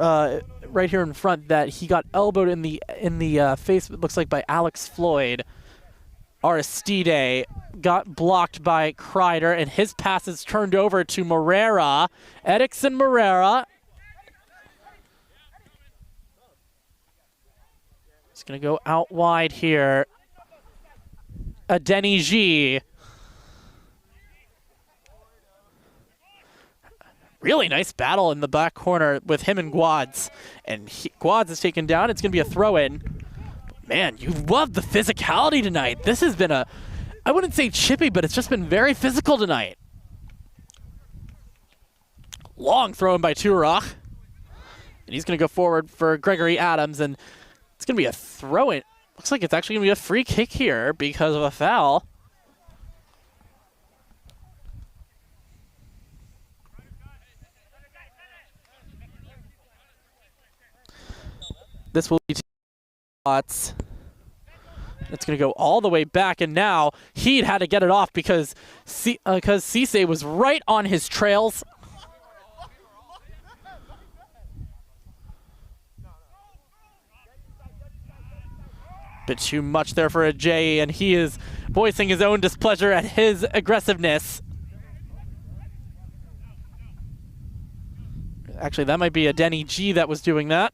right here in front that he got elbowed in the face. It looks like by Alex Floyd. Aristide got blocked by Kreider, and his pass is turned over to Morera. Edixon Morera. He's going to go out wide here. Denny G. Really nice battle in the back corner with him and Guads. And Guads is taken down. It's going to be a throw-in. Man, you love the physicality tonight. This has been I wouldn't say chippy, but it's just been very physical tonight. Long throw-in by Turach. And he's going to go forward for Gregory Adams, and it's going to be a throw-in. Looks like it's actually going to be a free kick here because of a foul. This will be spots. It's going to go all the way back, and now he had to get it off because Cisse was right on his trails. Bit too much there for a J, and he is voicing his own displeasure at his aggressiveness. Actually, that might be a Denny G that was doing that.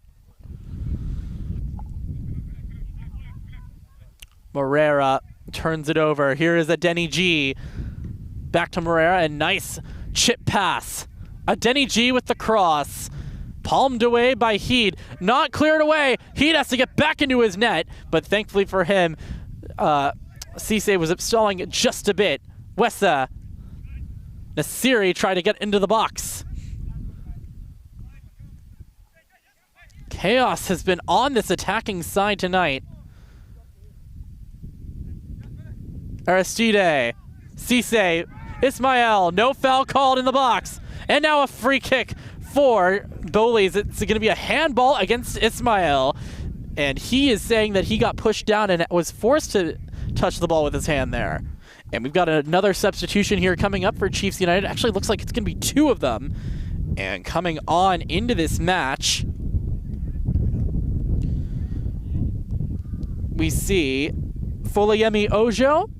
Morera turns it over. Here is a Denny G. Back to Morera, and nice chip pass. A Denny G with the cross. Palmed away by Heed. Not cleared away. Heed has to get back into his net, but thankfully for him, Cisse was stalling just a bit. Wessa. Nasiri tried to get into the box. Chaos has been on this attacking side tonight. Aristide, Cisse, Ismael, no foul called in the box. And now a free kick for Bowleys. It's going to be a handball against Ismael. And he is saying that he got pushed down and was forced to touch the ball with his hand there. And we've got another substitution here coming up for Chiefs United. Actually, looks like it's going to be 2 of them. And coming on into this match, we see Folayemi Ojo,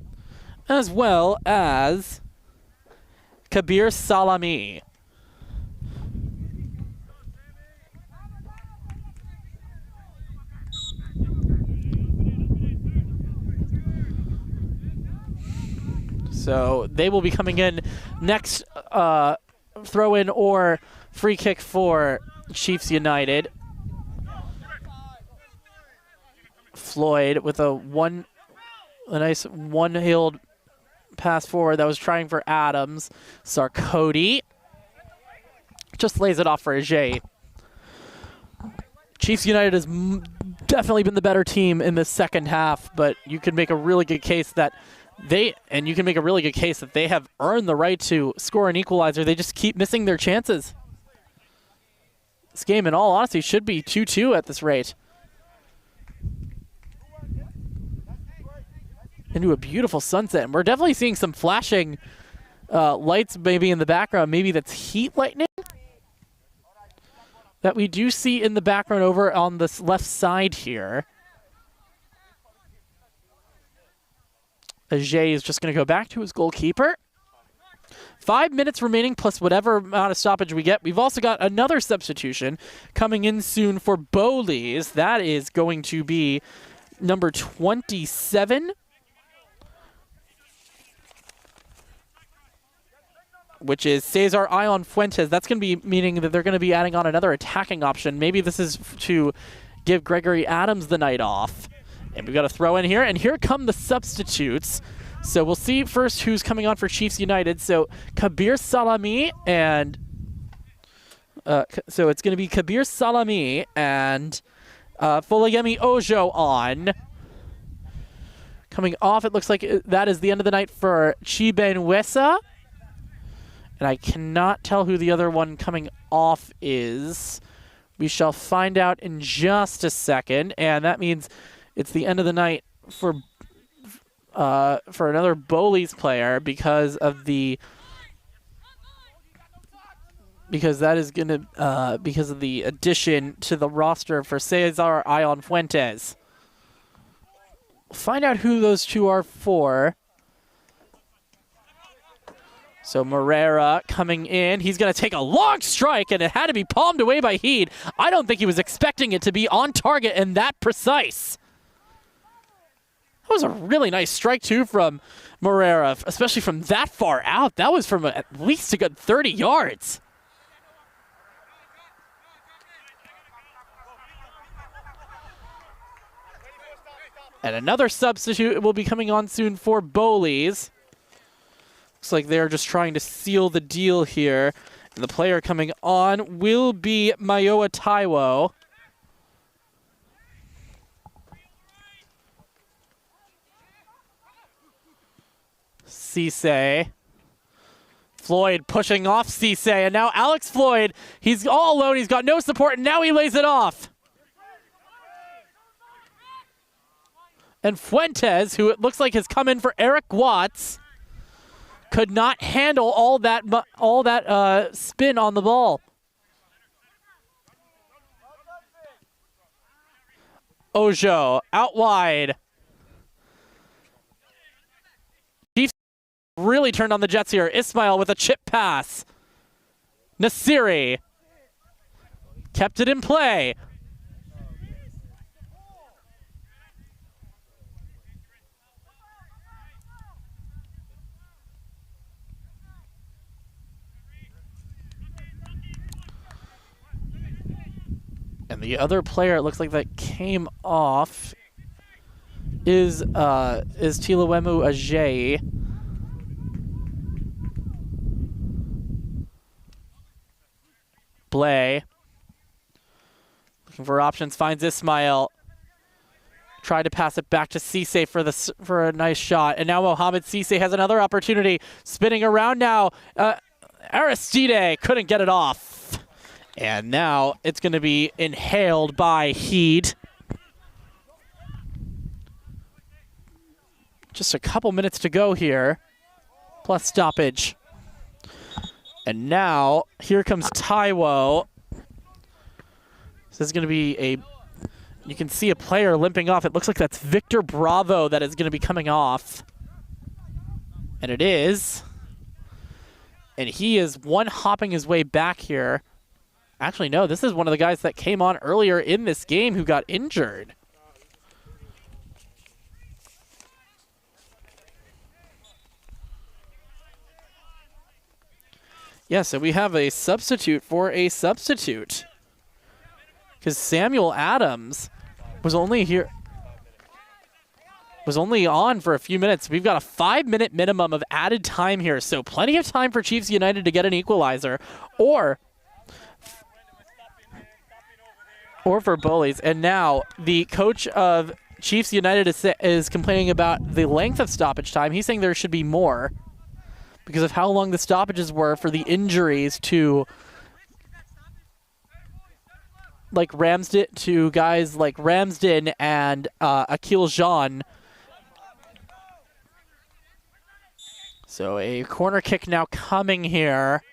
as well as Kabir Salami. So they will be coming in next throw-in or free kick for Chiefs United. Floyd with a nice one-heeled pass forward that was trying for Adams. Sarkodie just lays it off for Ajay. Chiefs United has definitely been the better team in the second half, but you can make a really good case that they have earned the right to score an equalizer. They just keep missing their chances. This game, in all honesty, should be 2-2 at this rate. Into a beautiful sunset, and we're definitely seeing some flashing lights maybe in the background. Maybe that's heat lightning that we do see in the background over on this left side here. Ajay is just going to go back to his goalkeeper. 5 minutes remaining plus whatever amount of stoppage we get. We've also got another substitution coming in soon for Bowleys. That is going to be number 27. Which is Cesar Ion Fuentes. That's going to be meaning that they're going to be adding on another attacking option. Maybe this is to give Gregory Adams the night off. And we've got to throw in here, and here come the substitutes. So we'll see first who's coming on for Chiefs United. So Kabir Salami and so it's going to be Kabir Salami and Folayemi Ojo on. Coming off, it looks like that is the end of the night for Chiben Wesa. And I cannot tell who the other one coming off is. We shall find out in just a second, and that means it's the end of the night for another Bowleys player because of the because of the addition to the roster for Cesar Ion Fuentes. Find out who those two are for. So Morera coming in. He's going to take a long strike, and it had to be palmed away by Heed. I don't think he was expecting it to be on target and that precise. That was a really nice strike, too, from Morera, especially from that far out. That was from at least a good 30 yards. And another substitute will be coming on soon for Bowleys. Looks like they're just trying to seal the deal here. And the player coming on will be Mayoa Taiwo. Cisse. Floyd pushing off Cisse. And now Alex Floyd, he's all alone. He's got no support, and now he lays it off. And Fuentes, who it looks like has come in for Eric Watts, could not handle all that spin on the ball. Ojo out wide. Chiefs really turned on the Jets here. Ismail with a chip pass. Nasiri kept it in play. And the other player, it looks like that came off, is Tilawemu Ajay. Blay. Looking for options, finds Ismail. Tried to pass it back to Cisse for a nice shot. And now Mohamed Cisse has another opportunity. Spinning around now. Aristide couldn't get it off. And now it's going to be inhaled by Heed. Just a couple minutes to go here, plus stoppage. And now here comes Taiwo. This is going to be you can see a player limping off. It looks like that's Victor Bravo that is going to be coming off. And it is. And he is one-hopping his way back here. Actually, no, this is one of the guys that came on earlier in this game who got injured. Yeah, so we have a substitute for a substitute. Because Samuel Adams was only on for a few minutes. We've got a 5-minute minimum of added time here, so plenty of time for Chiefs United to get an equalizer, or for Bowleys. And now the coach of Chiefs United is complaining about the length of stoppage time. He's saying there should be more because of how long the stoppages were for the injuries to guys like Ramsden and Akil Jean. So a corner kick now coming here.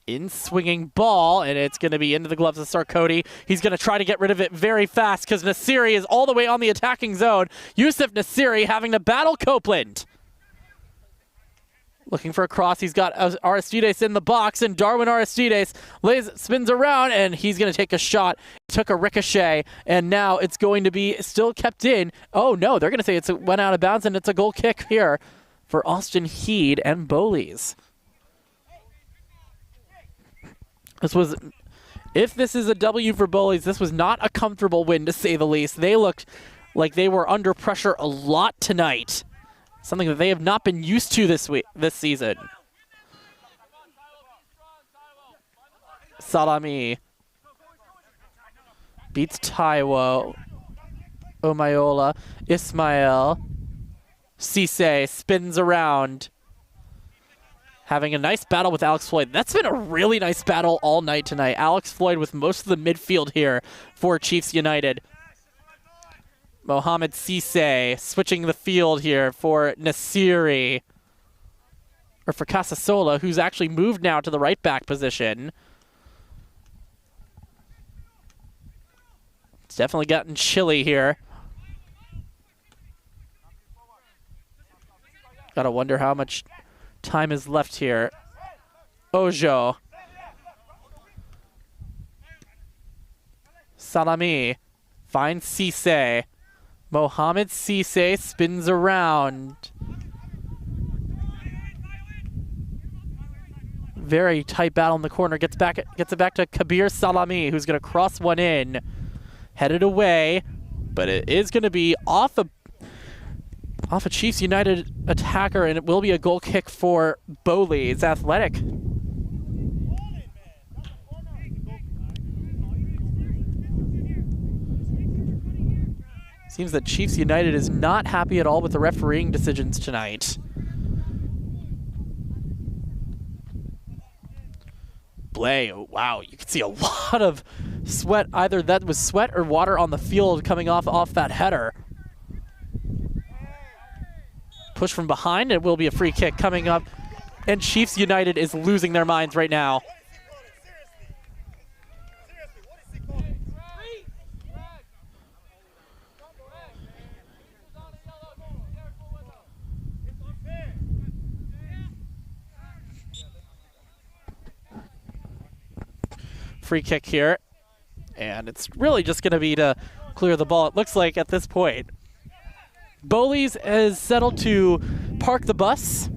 In swinging ball, and it's going to be into the gloves of Sarkodie. He's going to try to get rid of it very fast because Nasiri is all the way on the attacking zone. Yusuf Nasiri having to battle Copeland. Looking for a cross. He's got Aristides in the box, and Darwin Aristides spins around, and he's going to take a shot. Took a ricochet, and now it's going to be still kept in. Oh, no, they're going to say it went out of bounds, and it's a goal kick here for Austin Heed and Bowleys. If this is a W for Bowleys, this was not a comfortable win, to say the least. They looked like they were under pressure a lot tonight. Something that they have not been used to this season. Salami beats Taiwo. Omayola. Ismail. Cisse spins around. Having a nice battle with Alex Floyd. That's been a really nice battle all night tonight. Alex Floyd with most of the midfield here for Chiefs United. Mohamed Cisse switching the field here for Nasiri. Or for Casasola, who's actually moved now to the right back position. It's definitely gotten chilly here. Gotta wonder how much time is left here. Ojo. Salami finds Cisse. Mohamed Cisse spins around. Very tight battle in the corner. Gets it back to Kabir Salami, who's going to cross one in. Headed away, but it is going to be off a Chiefs United attacker, and it will be a goal kick for Bowleys Athletic. Seems that Chiefs United is not happy at all with the refereeing decisions tonight. Blay, oh, wow, you can see a lot of sweat. Either that was sweat or water on the field coming off that header. Push from behind, it will be a free kick coming up. And Chiefs United is losing their minds right now. Free kick here, and it's really just going to be to clear the ball, it looks like, at this point. Bowleys has settled to park the bus.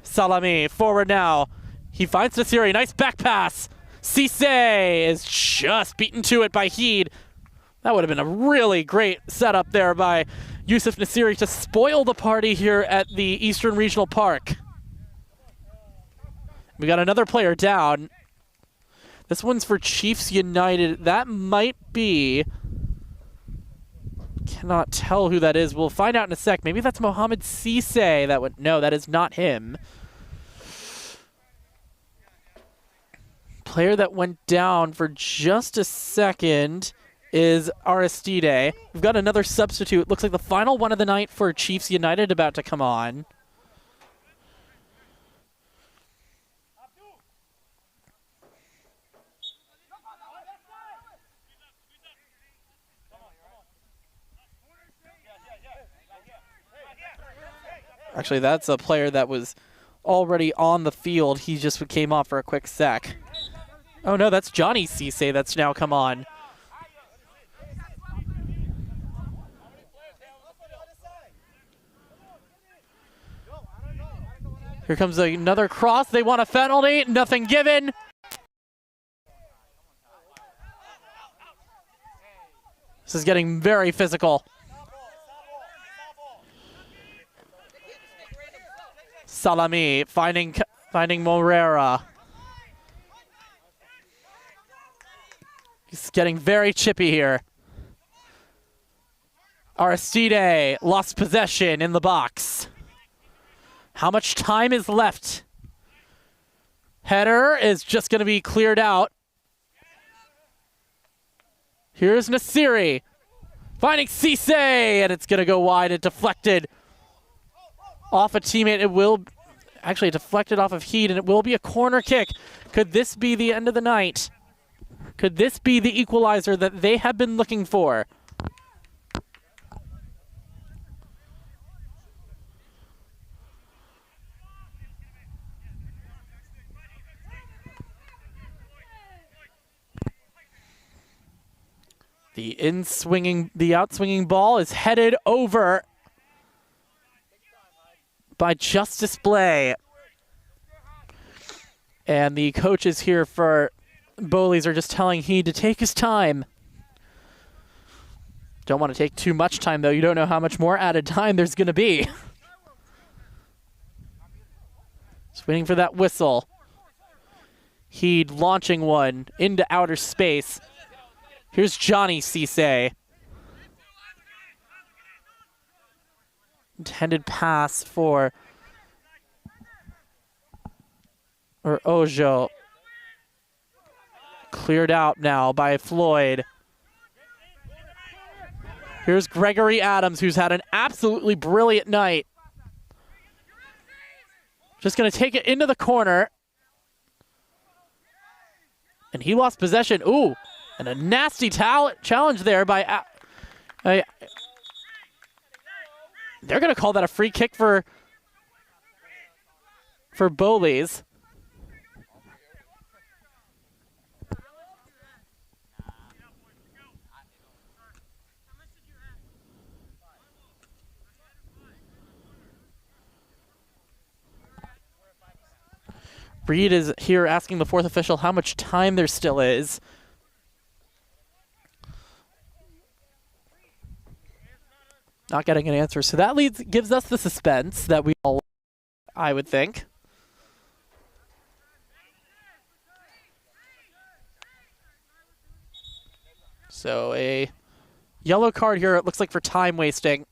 Salami forward now. He finds Nasiri. Nice back pass. Cisse is just beaten to it by Heed. That would have been a really great setup there by Yusuf Nasiri to spoil the party here at the Eastern Regional Park. We got another player down. This one's for Chiefs United. That might be... Cannot tell who that is. We'll find out in a sec. Maybe that's Mohamed Cisse. No, that is not him. Player that went down for just a second is Aristide. We've got another substitute. Looks like the final one of the night for Chiefs United about to come on. Actually, that's a player that was already on the field. He just came off for a quick sec. Oh no, that's Johnny Cisse that's now come on. Here comes another cross. They want a penalty. Nothing given. This is getting very physical. Salami finding Morera. He's getting very chippy here. Aristide lost possession in the box. How much time is left? Header is just going to be cleared out. Here's Nasiri finding Cisse, and it's going to go wide. It deflected off a teammate. It will actually deflected off of Heed, and it will be a corner kick. Could this be the end of the night? Could this be the equalizer that they have been looking for? The outswinging ball is headed over by Justice Blay. And the coaches here for Bowleys are just telling Heed to take his time. Don't want to take too much time, though. You don't know how much more added time there's going to be. Just waiting for that whistle. Heed launching one into outer space. Here's Johnny Cisse. Intended pass for Ojo. Cleared out now by Floyd. Here's Gregory Adams, who's had an absolutely brilliant night. Just going to take it into the corner. And he lost possession. Ooh, and a nasty challenge there by... they're going to call that a free kick for Bowleys. Reed is here asking the fourth official how much time there still is. Not getting an answer. So that gives us the suspense that we all, I would think. So a yellow card here, it looks like, for time wasting.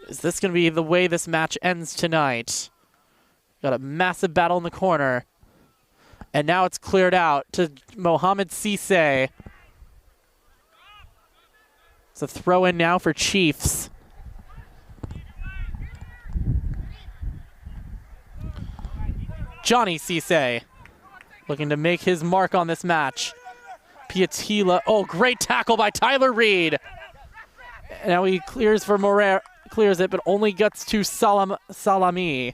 Is this going to be the way this match ends tonight? Got a massive battle in the corner. And now it's cleared out to Mohamed Cisse. It's a throw in now for Chiefs. Johnny Cisse looking to make his mark on this match. Piatila. Oh, great tackle by Tyler Reed. And now he clears for Morer. Clears it, but only gets to Salami.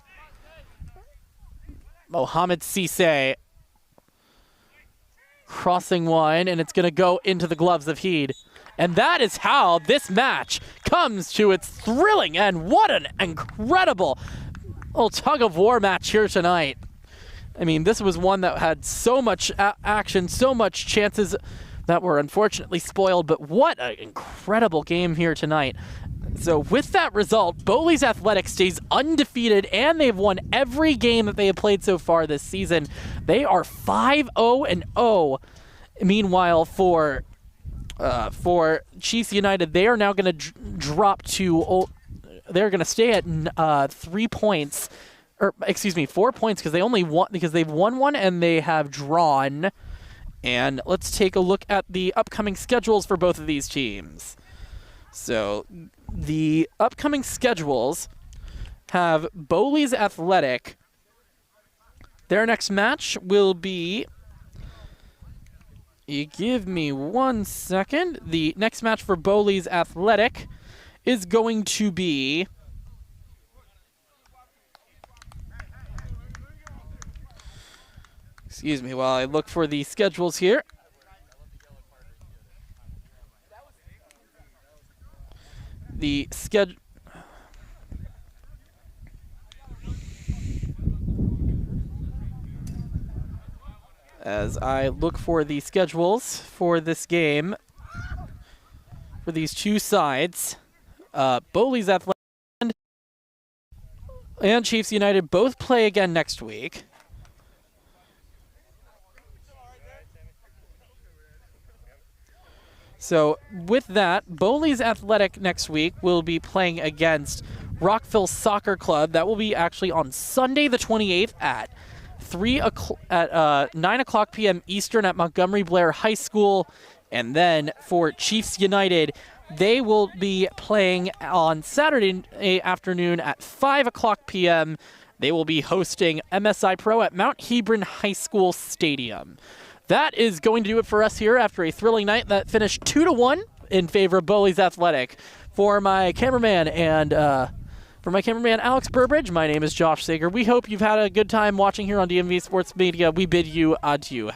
Mohamed Cisse crossing one, and it's going to go into the gloves of Heed. And that is how this match comes to its thrilling end. What an incredible little tug-of-war match here tonight. I mean, this was one that had so much action, so much chances that were unfortunately spoiled, but what an incredible game here tonight. So with that result, Bowleys Athletics stays undefeated, and they've won every game that they have played so far this season. They are 5-0-0. Meanwhile, for Chiefs United, they are now going to drop to. They're going to stay at 3 points, or excuse me, 4 points, because they've won one and they have drawn. And let's take a look at the upcoming schedules for both of these teams. So the upcoming schedules have Bowleys Athletic. Their next match will be... You give me 1 second. The next match for Bowleys Athletic is going to be... Excuse me while I look for the schedules here. The schedule... As I look for the schedules for this game, for these two sides, Bowleys Athletic and Chiefs United both play again next week. So with that, Bowleys Athletic next week will be playing against Rockville Soccer Club. That will be actually on Sunday the 28th at 9 o'clock p.m. Eastern at Montgomery Blair High School. And then for Chiefs United, they will be playing on Saturday afternoon at 5 o'clock p.m. They will be hosting MSI Pro at Mount Hebron High School Stadium. That is going to do it for us here after a thrilling night that finished 2-1 in favor of Bowleys Athletic. For my cameraman Alex Burbridge, my name is Josh Sager. We hope you've had a good time watching here on DMV Sports Media. We bid you adieu.